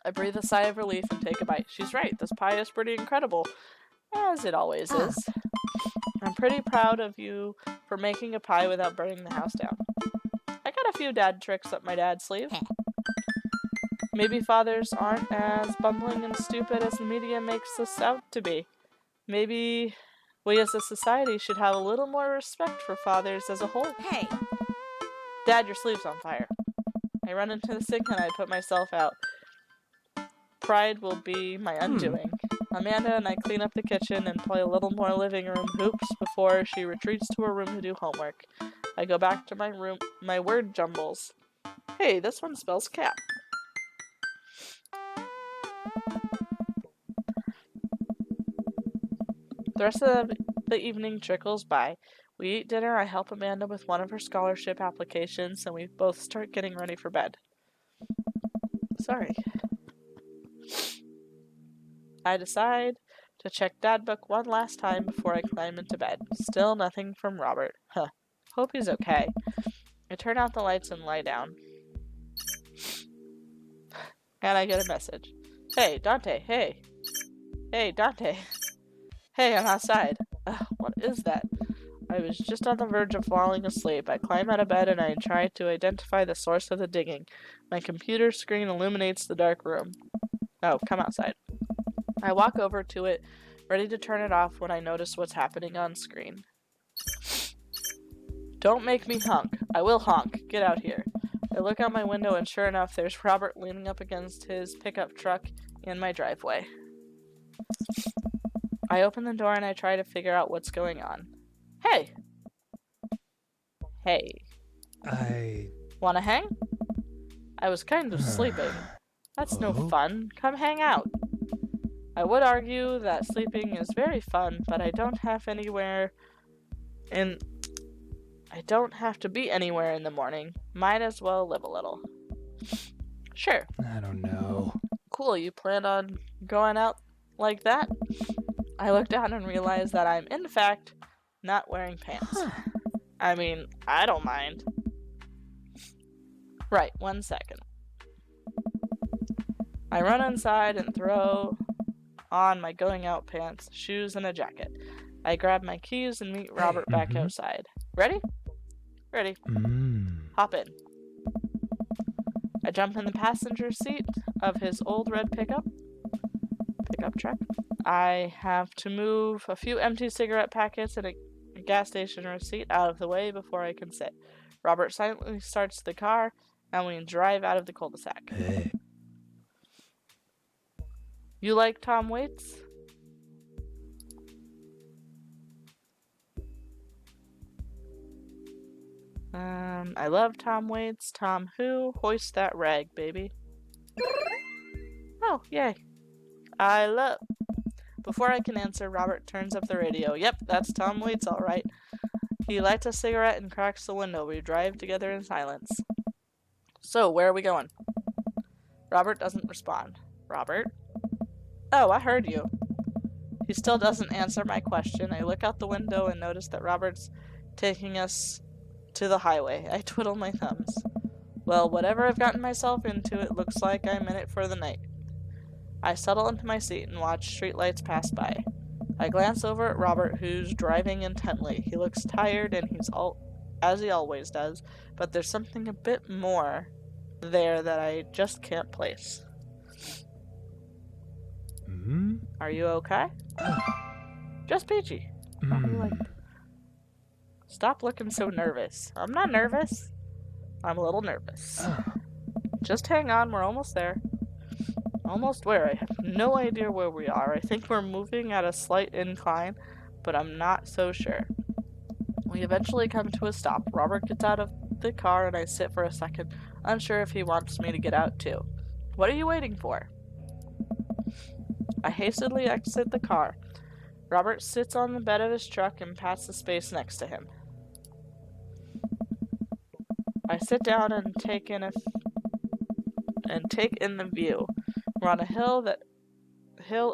I breathe a sigh of relief and take a bite. She's right. This pie is pretty incredible. As it always is. I'm pretty proud of you for making a pie without burning the house down. I got a few dad tricks up my dad's sleeve. Maybe fathers aren't as bumbling and stupid as the media makes us out to be. Maybe we as a society should have a little more respect for fathers as a whole. Hey. Dad, your sleeve's on fire. I run into the sink and I put myself out. Pride will be my undoing. Amanda and I clean up the kitchen and play a little more living room hoops before she retreats to her room to do homework. I go back to my room, my word jumbles. Hey, this one spells cat. The rest of the evening trickles by. We eat dinner, I help Amanda with one of her scholarship applications, and we both start getting ready for bed. Sorry. I decide to check Dad Book one last time before I climb into bed. Still nothing from Robert. Huh. Hope he's okay. I turn out the lights and lie down. And I get a message. Hey, Dante, hey. Hey, Dante. Hey, I'm outside. What is that? I was just on the verge of falling asleep. I climb out of bed and I try to identify the source of the digging. My computer screen illuminates the dark room. Oh, come outside. I walk over to it, ready to turn it off when I notice what's happening on screen. Don't make me honk. I will honk. Get out here. I look out my window and sure enough, there's Robert leaning up against his pickup truck in my driveway. I open the door and I try to figure out what's going on. Hey! Hey. Wanna hang? I was kind of sleeping. That's no fun. Come hang out. I would argue that sleeping is very fun, but I don't have to be anywhere in the morning. Might as well live a little. Sure. I don't know. Cool, you plan on going out like that? I look down and realize that I'm, in fact, not wearing pants. I mean, I don't mind. Right, 1 second. I run inside and throw on my going out pants, shoes, and a jacket. I grab my keys and meet Robert back outside. Ready? Ready. Hop in. I jump in the passenger seat of his old red pickup truck. I have to move a few empty cigarette packets and a gas station receipt out of the way before I can sit. Robert silently starts the car, and we drive out of the cul-de-sac. Hey. You like Tom Waits? I love Tom Waits. Tom who? Hoist that rag, baby. Oh, yay. I love... Before I can answer, Robert turns up the radio. Yep, that's Tom Waits, all right. He lights a cigarette and cracks the window. We drive together in silence. So, where are we going? Robert doesn't respond. Robert? Oh, I heard you. He still doesn't answer my question. I look out the window and notice that Robert's taking us to the highway. I twiddle my thumbs. Well, whatever I've gotten myself into, it looks like I'm in it for the night. I settle into my seat and watch streetlights pass by. I glance over at Robert, who's driving intently. He looks tired, and as he always does, but there's something a bit more there that I just can't place. Are you okay? Just peachy. Stop looking so nervous. I'm not nervous. I'm a little nervous. Oh. Just hang on, we're almost there. Almost where? I have no idea where we are. I think we're moving at a slight incline, but I'm not so sure. We eventually come to a stop. Robert gets out of the car and I sit for a second, unsure if he wants me to get out too. What are you waiting for? I hastily exit the car. Robert sits on the bed of his truck and pats the space next to him. I sit down and take in the view. We're on a hill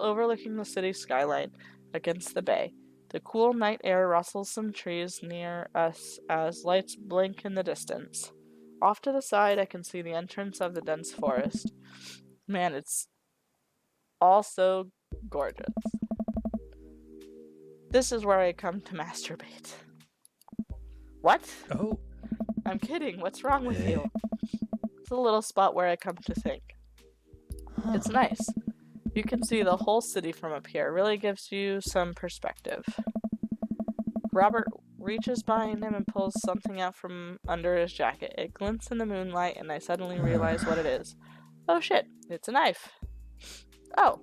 overlooking the city skyline against the bay. The cool night air rustles some trees near us as lights blink in the distance. Off to the side, I can see the entrance of the dense forest. Man, it's all so gorgeous. This is where I come to masturbate. What? Oh. I'm kidding. What's wrong with Hey. you? It's a little spot where I come to think. Huh. It's nice. You can see the whole city from up here. It really gives you some perspective. Robert reaches behind him and pulls something out from under his jacket. It glints in the moonlight, and I suddenly realize what it is. Oh shit, it's a knife. Oh.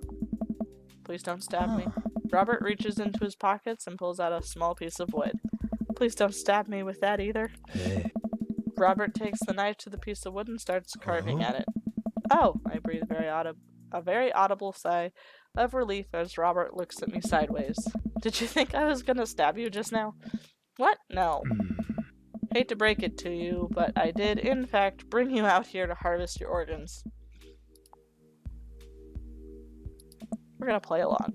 Please don't stab me. Robert reaches into his pockets and pulls out a small piece of wood. Please don't stab me with that either. Hey. Robert takes the knife to the piece of wood and starts carving at it. Oh, I breathe a very audible sigh of relief as Robert looks at me sideways. Did you think I was gonna stab you just now? What? No. Hate to break it to you, but I did, in fact, bring you out here to harvest your organs. We're gonna play along.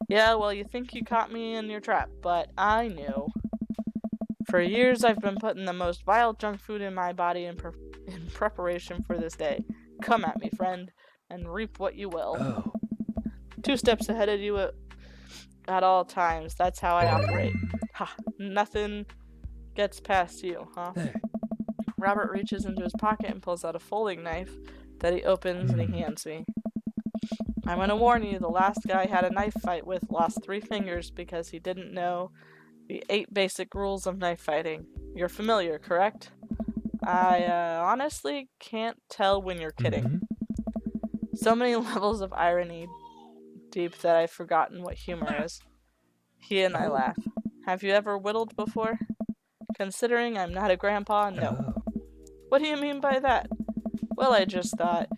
Yeah, well, you think you caught me in your trap, but I knew. For years, I've been putting the most vile junk food in my body in preparation for this day. Come at me, friend, and reap what you will. Oh. 2 steps ahead of you at all times. That's how I operate. Ha! Nothing gets past you, huh? Hey. Robert reaches into his pocket and pulls out a folding knife that he opens and he hands me. I'm gonna warn you, the last guy I had a knife fight with lost 3 fingers because he didn't know the 8 basic rules of knife fighting. You're familiar, correct? I honestly can't tell when you're kidding. So many levels of irony deep that I've forgotten what humor is. He and I laugh. Have you ever whittled before? Considering I'm not a grandpa, no. Oh. What do you mean by that? Well, I just thought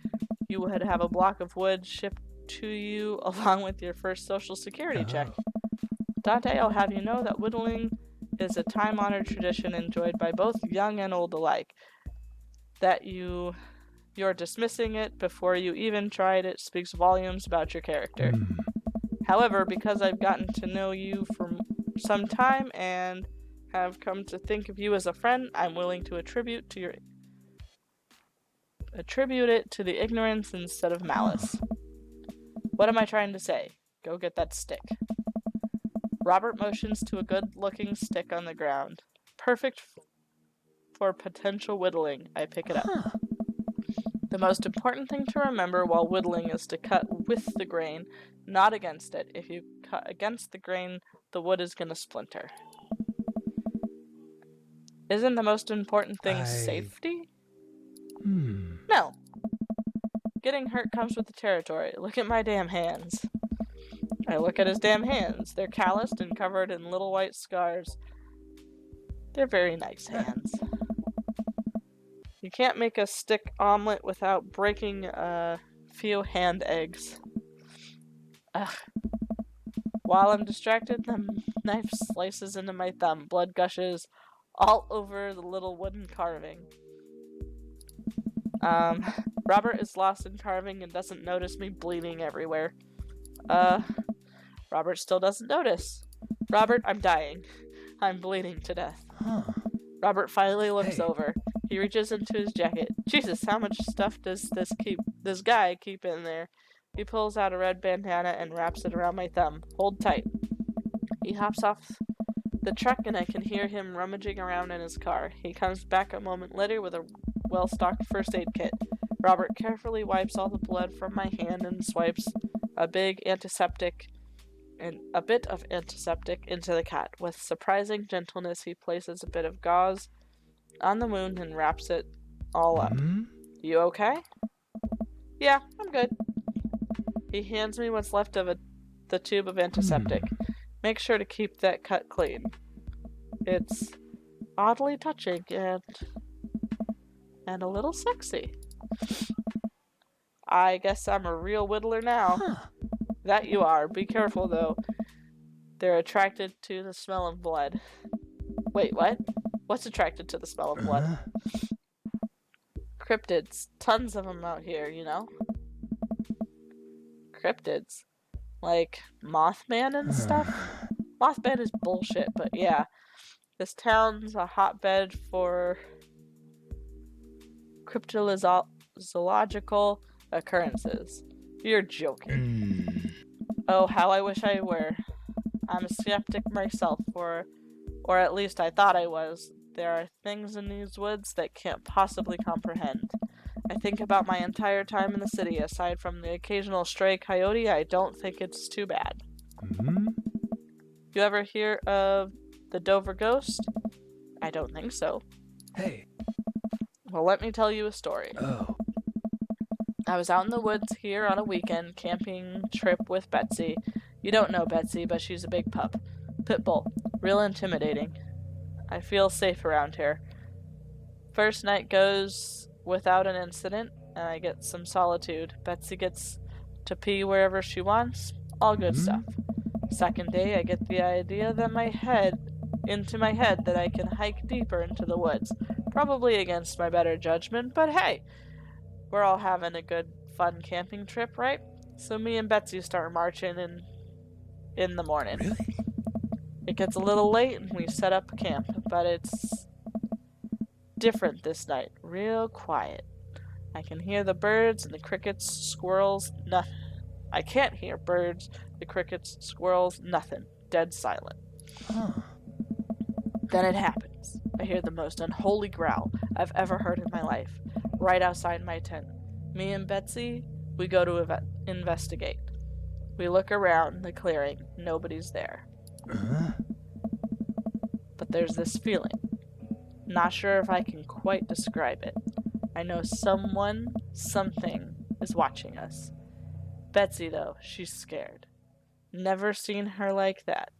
you would have a block of wood shipped to you along with your first Social Security check. Dante, I'll have you know that whittling is a time-honored tradition enjoyed by both young and old alike. That you're dismissing it before you even tried it speaks volumes about your character. However, because I've gotten to know you for some time and have come to think of you as a friend, I'm willing to attribute it to the ignorance instead of malice. What am I trying to say? Go get that stick. Robert motions to a good-looking stick on the ground. Perfect for potential whittling. I pick it up. The most important thing to remember while whittling is to cut with the grain, not against it. If you cut against the grain, the wood is going to splinter. Isn't the most important thing safety? No. Getting hurt comes with the territory. Look at my damn hands. I look at his damn hands. They're calloused and covered in little white scars. They're very nice hands. You can't make a stick omelet without breaking a few hand eggs. Ugh. While I'm distracted, the knife slices into my thumb. Blood gushes all over the little wooden carving. Robert is lost in carving and doesn't notice me bleeding everywhere. Robert still doesn't notice. Robert, I'm dying. I'm bleeding to death. Robert finally looks over. He reaches into his jacket. Jesus, how much stuff does this guy keep in there? He pulls out a red bandana and wraps it around my thumb. Hold tight. He hops off the truck and I can hear him rummaging around in his car. He comes back a moment later with a well-stocked first aid kit. Robert carefully wipes all the blood from my hand and swipes a big antiseptic and a bit of antiseptic into the cat. With surprising gentleness, he places a bit of gauze on the wound and wraps it all up. You okay? Yeah, I'm good. He hands me what's left of the tube of antiseptic. Make sure to keep that cut clean. It's oddly touching and a little sexy. I guess I'm a real whittler now. That you are. Be careful, though. They're attracted to the smell of blood. Wait, what? What's attracted to the smell of blood? Cryptids. Tons of them out here, you know? Cryptids. Like Mothman and stuff? Mothman is bullshit, but yeah. This town's a hotbed for cryptozoological occurrences. You're joking. Oh, how I wish I were. I'm a skeptic myself, or at least I thought I was. There are things in these woods that can't possibly comprehend. I think about my entire time in the city. Aside from the occasional stray coyote, I don't think it's too bad. You ever hear of the Dover Ghost? I don't think so. Hey. Well, let me tell you a story. Oh. I was out in the woods here on a weekend camping trip with Betsy. You don't know Betsy, but she's a big pup. Pit bull. Real intimidating. I feel safe around here. First night goes without an incident, and I get some solitude. Betsy gets to pee wherever she wants. All good stuff. Second day, I get the idea that into my head that I can hike deeper into the woods. Probably against my better judgment, but hey, we're all having a good, fun camping trip, right? So me and Betsy start marching in the morning. Really? It gets a little late and we set up camp, but it's different this night. Real quiet. I can hear the birds and the crickets, squirrels, nothing. I can't hear birds, the crickets, squirrels, nothing. Dead silent. Then it happens. I hear the most unholy growl I've ever heard in my life, right outside my tent. Me and Betsy, we go to investigate. We look around the clearing. Nobody's there. But there's this feeling. Not sure if I can quite describe it. I know someone, something is watching us. Betsy, though, she's scared. Never seen her like that.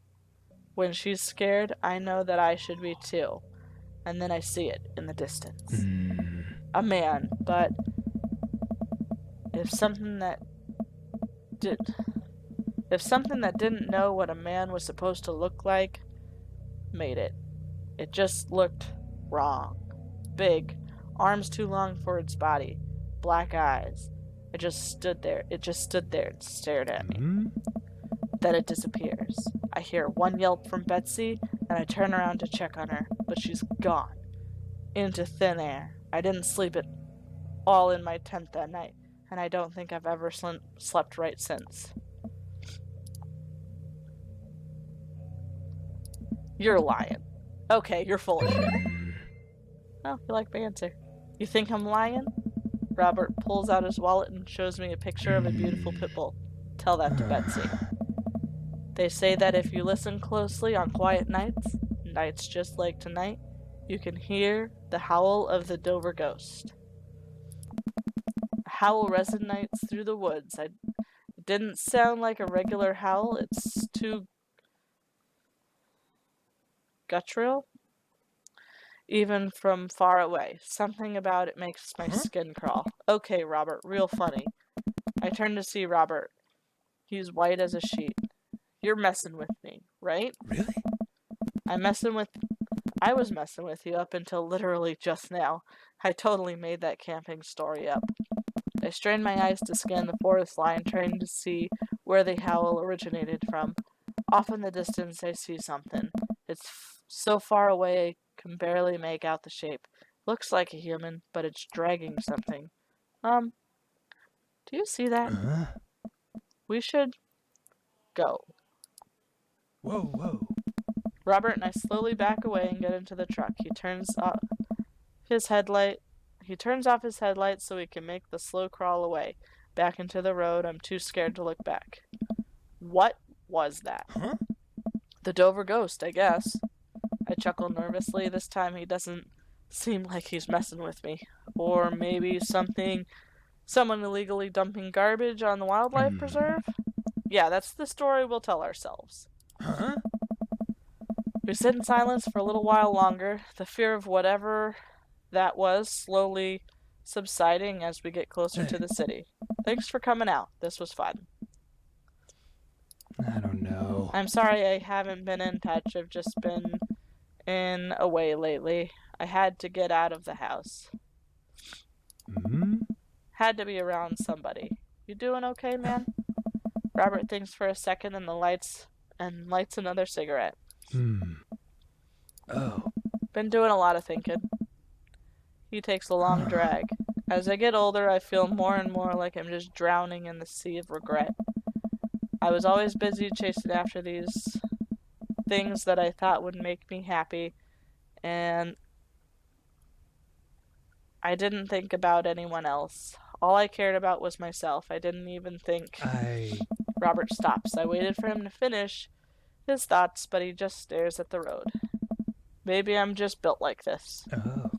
When she's scared, I know that I should be too. And then I see it in the distance. A man, but if something that didn't know what a man was supposed to look like made it. It just looked wrong. Big, arms too long for its body, black eyes. It just stood there and stared at me. Then it disappears. I hear one yelp from Betsy, and I turn around to check on her, but she's gone. Into thin air. I didn't sleep at all in my tent that night, and I don't think I've ever slept right since. You're lying. Okay, you're full of shit. Oh, you like my answer. You think I'm lying? Robert pulls out his wallet and shows me a picture of a beautiful pit bull. Tell that to Betsy. They say that if you listen closely on quiet nights just like tonight, you can hear the howl of the Dover Ghost. A howl resonates through the woods. It didn't sound like a regular howl. It's too guttural, even from far away. Something about it makes my skin crawl. Okay, Robert, real funny. I turn to see Robert. He's white as a sheet. You're messing with me, right? Really? I was messing with you up until literally just now. I totally made that camping story up. I strain my eyes to scan the forest line, trying to see where the howl originated from. Off in the distance, I see something. It's so far away I can barely make out the shape. Looks like a human, but it's dragging something. Do you see that? We should go. Whoa. Robert and I slowly back away and get into the truck. He turns off his headlight so we can make the slow crawl away. Back into the road. I'm too scared to look back. What was that? Huh? The Dover ghost, I guess. I chuckle nervously. This time he doesn't seem like he's messing with me. Or maybe someone illegally dumping garbage on the wildlife preserve? Yeah, that's the story we'll tell ourselves. Huh? We sit in silence for a little while longer, the fear of whatever that was slowly subsiding as we get closer to the city. Thanks for coming out. This was fun. I don't know. I'm sorry I haven't been in touch. I've just been in away lately. I had to get out of the house. Had to be around somebody. You doing okay, man? Robert thinks for a second and lights another cigarette. Oh. Been doing a lot of thinking. He takes a long drag. As I get older, I feel more and more like I'm just drowning in the sea of regret. I was always busy chasing after these things that I thought would make me happy, and I didn't think about anyone else. All I cared about was myself. I didn't even think... Robert stops. I waited for him to finish his thoughts, but he just stares at the road. Maybe I'm just built like this. Oh.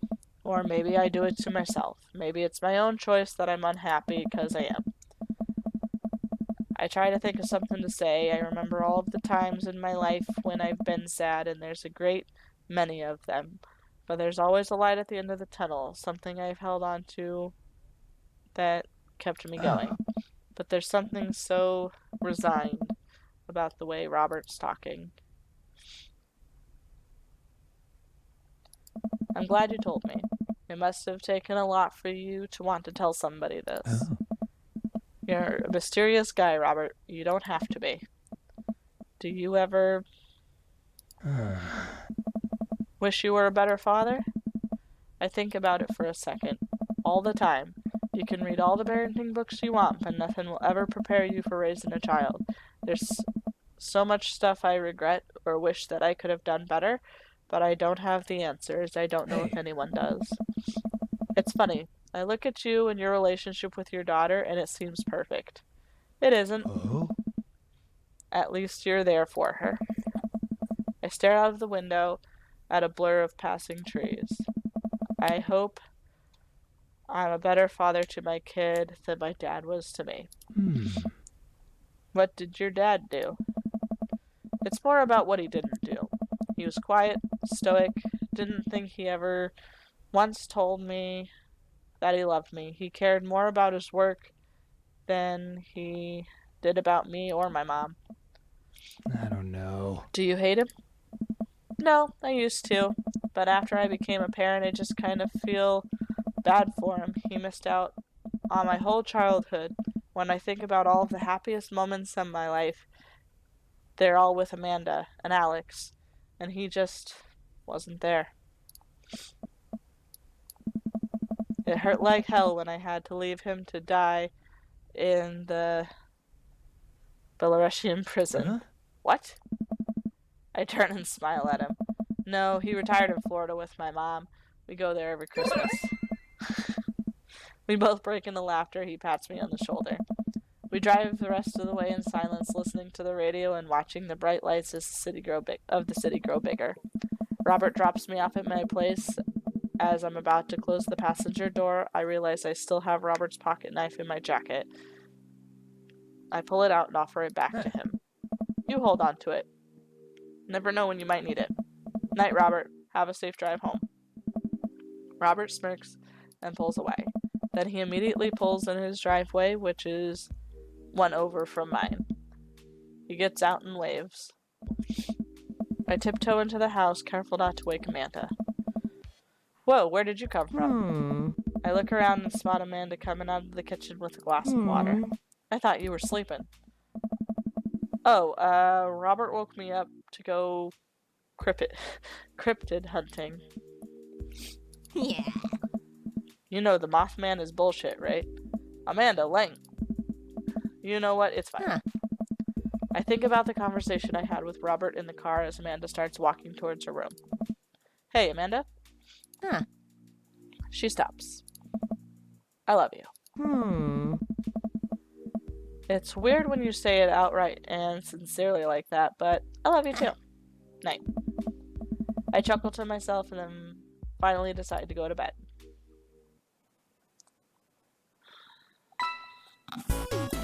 Or maybe I do it to myself. Maybe it's my own choice that I'm unhappy because I am. I try to think of something to say. I remember all of the times in my life when I've been sad, and there's a great many of them. But there's always a light at the end of the tunnel, something I've held on to that kept me going. But there's something so resigned about the way Robert's talking. I'm glad you told me. It must have taken a lot for you to want to tell somebody this. Oh. You're a mysterious guy, Robert. You don't have to be. Do you ever wish you were a better father? I think about it for a second. All the time. You can read all the parenting books you want, but nothing will ever prepare you for raising a child. There's so much stuff I regret or wish that I could have done better, but I don't have the answers. I don't know if anyone does. It's funny. I look at you and your relationship with your daughter, and it seems perfect. It isn't. Oh? At least you're there for her. I stare out of the window at a blur of passing trees. I hope I'm a better father to my kid than my dad was to me. What did your dad do? It's more about what he didn't do. He was quiet, stoic, didn't think he ever once told me that he loved me. He cared more about his work than he did about me or my mom. I don't know. Do you hate him? No, I used to. But after I became a parent, I just kind of feel bad for him. He missed out on my whole childhood. When I think about all of the happiest moments in my life, they're all with Amanda and Alex, and he just wasn't there. It hurt like hell when I had to leave him to die in the Belarusian prison. Huh? What? I turn and smile at him. No, he retired in Florida with my mom. We go there every Christmas. We both break into laughter. He pats me on the shoulder. We drive the rest of the way in silence, listening to the radio and watching the bright lights as the city grow bigger. Robert drops me off at my place. As I'm about to close the passenger door, I realize I still have Robert's pocket knife in my jacket. I pull it out and offer it back to him. You hold on to it. Never know when you might need it. Night, Robert. Have a safe drive home. Robert smirks and pulls away. Then he immediately pulls in his driveway, which is one over from mine. He gets out and waves. I tiptoe into the house, careful not to wake Amanda. Whoa, where did you come from? I look around and spot Amanda coming out of the kitchen with a glass of water. I thought you were sleeping. Oh, Robert woke me up to go cryptid hunting. Yeah. You know the Mothman is bullshit, right? Amanda, Lang. You know what? It's fine. Huh. I think about the conversation I had with Robert in the car as Amanda starts walking towards her room. Hey, Amanda? Huh. She stops. I love you. It's weird when you say it outright and sincerely like that, but I love you too. Night. I chuckle to myself and then finally decide to go to bed.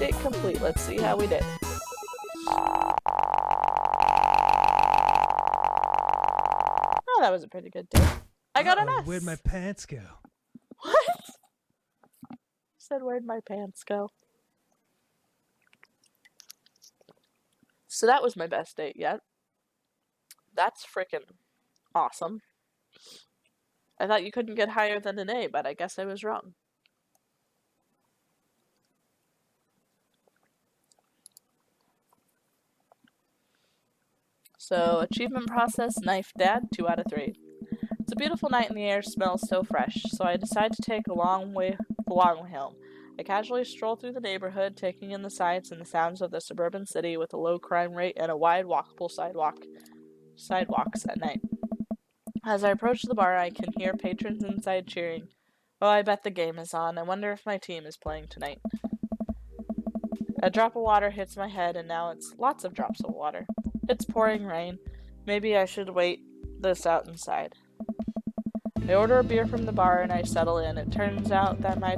Date complete. Let's see how we did. Oh, that was a pretty good date. I got an S. Where'd my pants go? What? You said, where'd my pants go? So that was my best date yet. That's freaking awesome. I thought you couldn't get higher than an A, but I guess I was wrong. So, achievement process, knife dad, 2 out of 3. It's a beautiful night and the air smells so fresh, so I decide to take a long way home. I casually stroll through the neighborhood, taking in the sights and the sounds of the suburban city with a low crime rate and a wide walkable sidewalks at night. As I approach the bar, I can hear patrons inside cheering. Oh, I bet the game is on. I wonder if my team is playing tonight. A drop of water hits my head, and now it's lots of drops of water. It's pouring rain. Maybe I should wait this out inside. I order a beer from the bar and I settle in. It turns out that my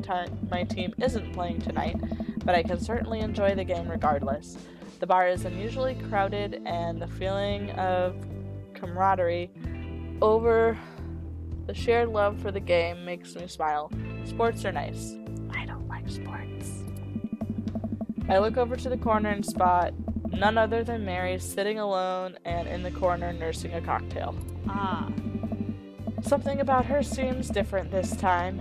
team isn't playing tonight, but I can certainly enjoy the game regardless. The bar is unusually crowded, and the feeling of camaraderie over the shared love for the game makes me smile. Sports are nice. I don't like sports. I look over to the corner and spot none other than Mary sitting alone and in the corner nursing a cocktail. Something about her seems different this time.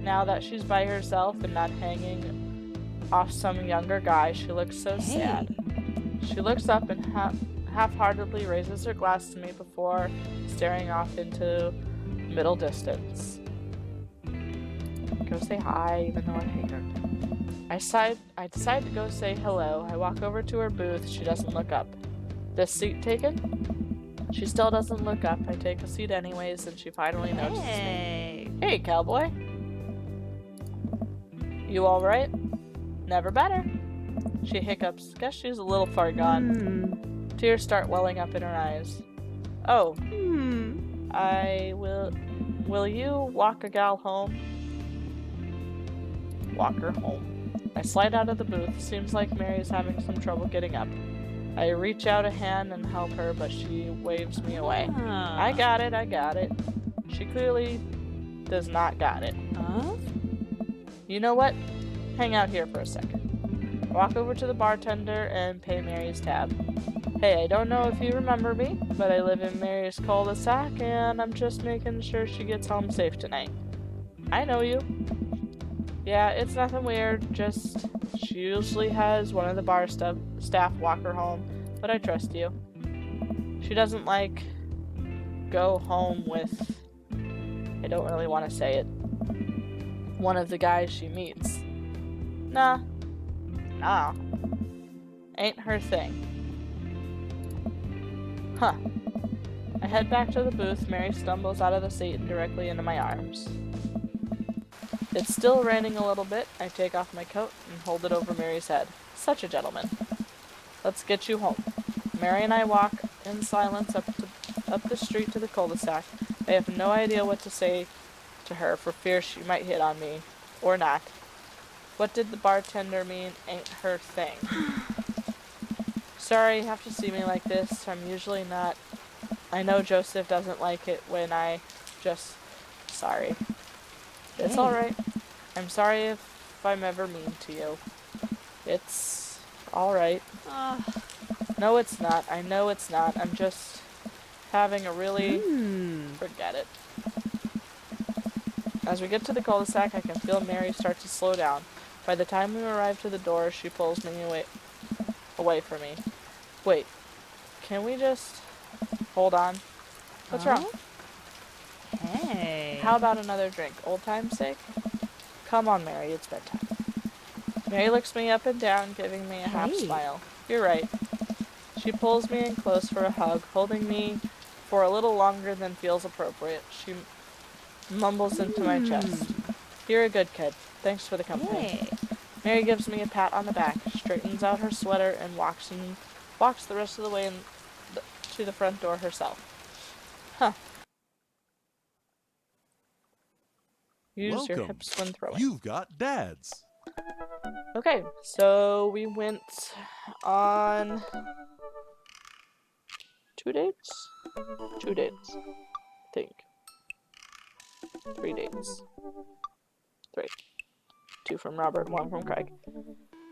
Now that she's by herself and not hanging off some younger guy, she looks so sad. She looks up and half-heartedly raises her glass to me before staring off into middle distance. Go say hi, even though I hate her. I decide to go say hello. I walk over to her booth. She doesn't look up. This seat taken? She still doesn't look up. I take a seat anyways, and she finally notices me. Hey, cowboy. You alright? Never better. She hiccups. Guess she's a little far gone. Tears start welling up in her eyes. Oh. Will you walk a gal home? Walk her home. I slide out of the booth. Seems like Mary's having some trouble getting up. I reach out a hand and help her, but she waves me away. I got it. She clearly does not got it. You know what? Hang out here for a second. I walk over to the bartender and pay Mary's tab. Hey, I don't know if you remember me, but I live in Mary's cul-de-sac, and I'm just making sure she gets home safe tonight. I know you. Yeah, it's nothing weird, just she usually has one of the bar staff walk her home, but I trust you. She doesn't go home with, I don't really want to say it, one of the guys she meets. Nah. Ain't her thing. Huh. I head back to the booth. Mary stumbles out of the seat and directly into my arms. It's still raining a little bit. I take off my coat and hold it over Mary's head. Such a gentleman. Let's get you home. Mary and I walk in silence up the street to the cul-de-sac. I have no idea what to say to her for fear she might hit on me. Or not. What did the bartender mean ain't her thing? Sorry you have to see me like this. I'm usually not. I know Joseph doesn't like it when I just... Sorry. It's alright. I'm sorry if I'm ever mean to you. It's alright. No, it's not. I know it's not. I'm just having a really... Forget it. As we get to the cul-de-sac, I can feel Mary start to slow down. By the time we arrive to the door, she pulls me away from me. Wait. Can we just... Hold on. What's wrong? Hey. How about another drink? Old time's sake? Come on, Mary, it's bedtime. Mary looks me up and down, giving me a half smile. You're right. She pulls me in close for a hug, holding me for a little longer than feels appropriate. She mumbles into my chest. You're a good kid. Thanks for the company. Mary gives me a pat on the back, straightens out her sweater, and walks the rest of the way to the front door herself. Huh. Use your Welcome. hips when throwing. You've got dads. Okay, so we went on 2 dates? 2 dates, I think. 3 dates. 3. 2 from Robert, 1 from Craig.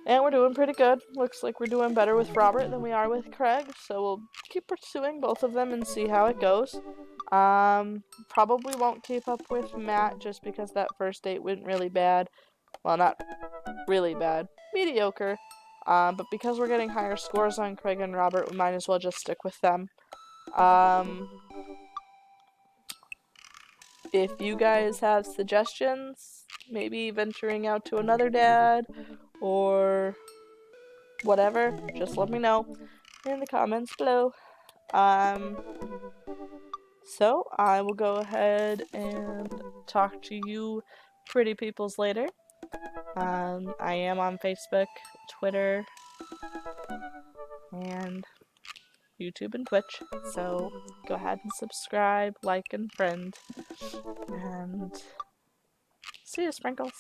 And we're doing pretty good. Looks like we're doing better with Robert than we are with Craig, so we'll keep pursuing both of them and see how it goes. Probably won't keep up with Matt just because that first date went really bad. Well, not really bad. Mediocre. But because we're getting higher scores on Craig and Robert, we might as well just stick with them. If you guys have suggestions, maybe venturing out to another dad, or whatever, just let me know in the comments below. So I will go ahead and talk to you pretty peoples later. I am on Facebook, Twitter, and YouTube and Twitch, so go ahead and subscribe, like, and friend, and see you, Sprinkles.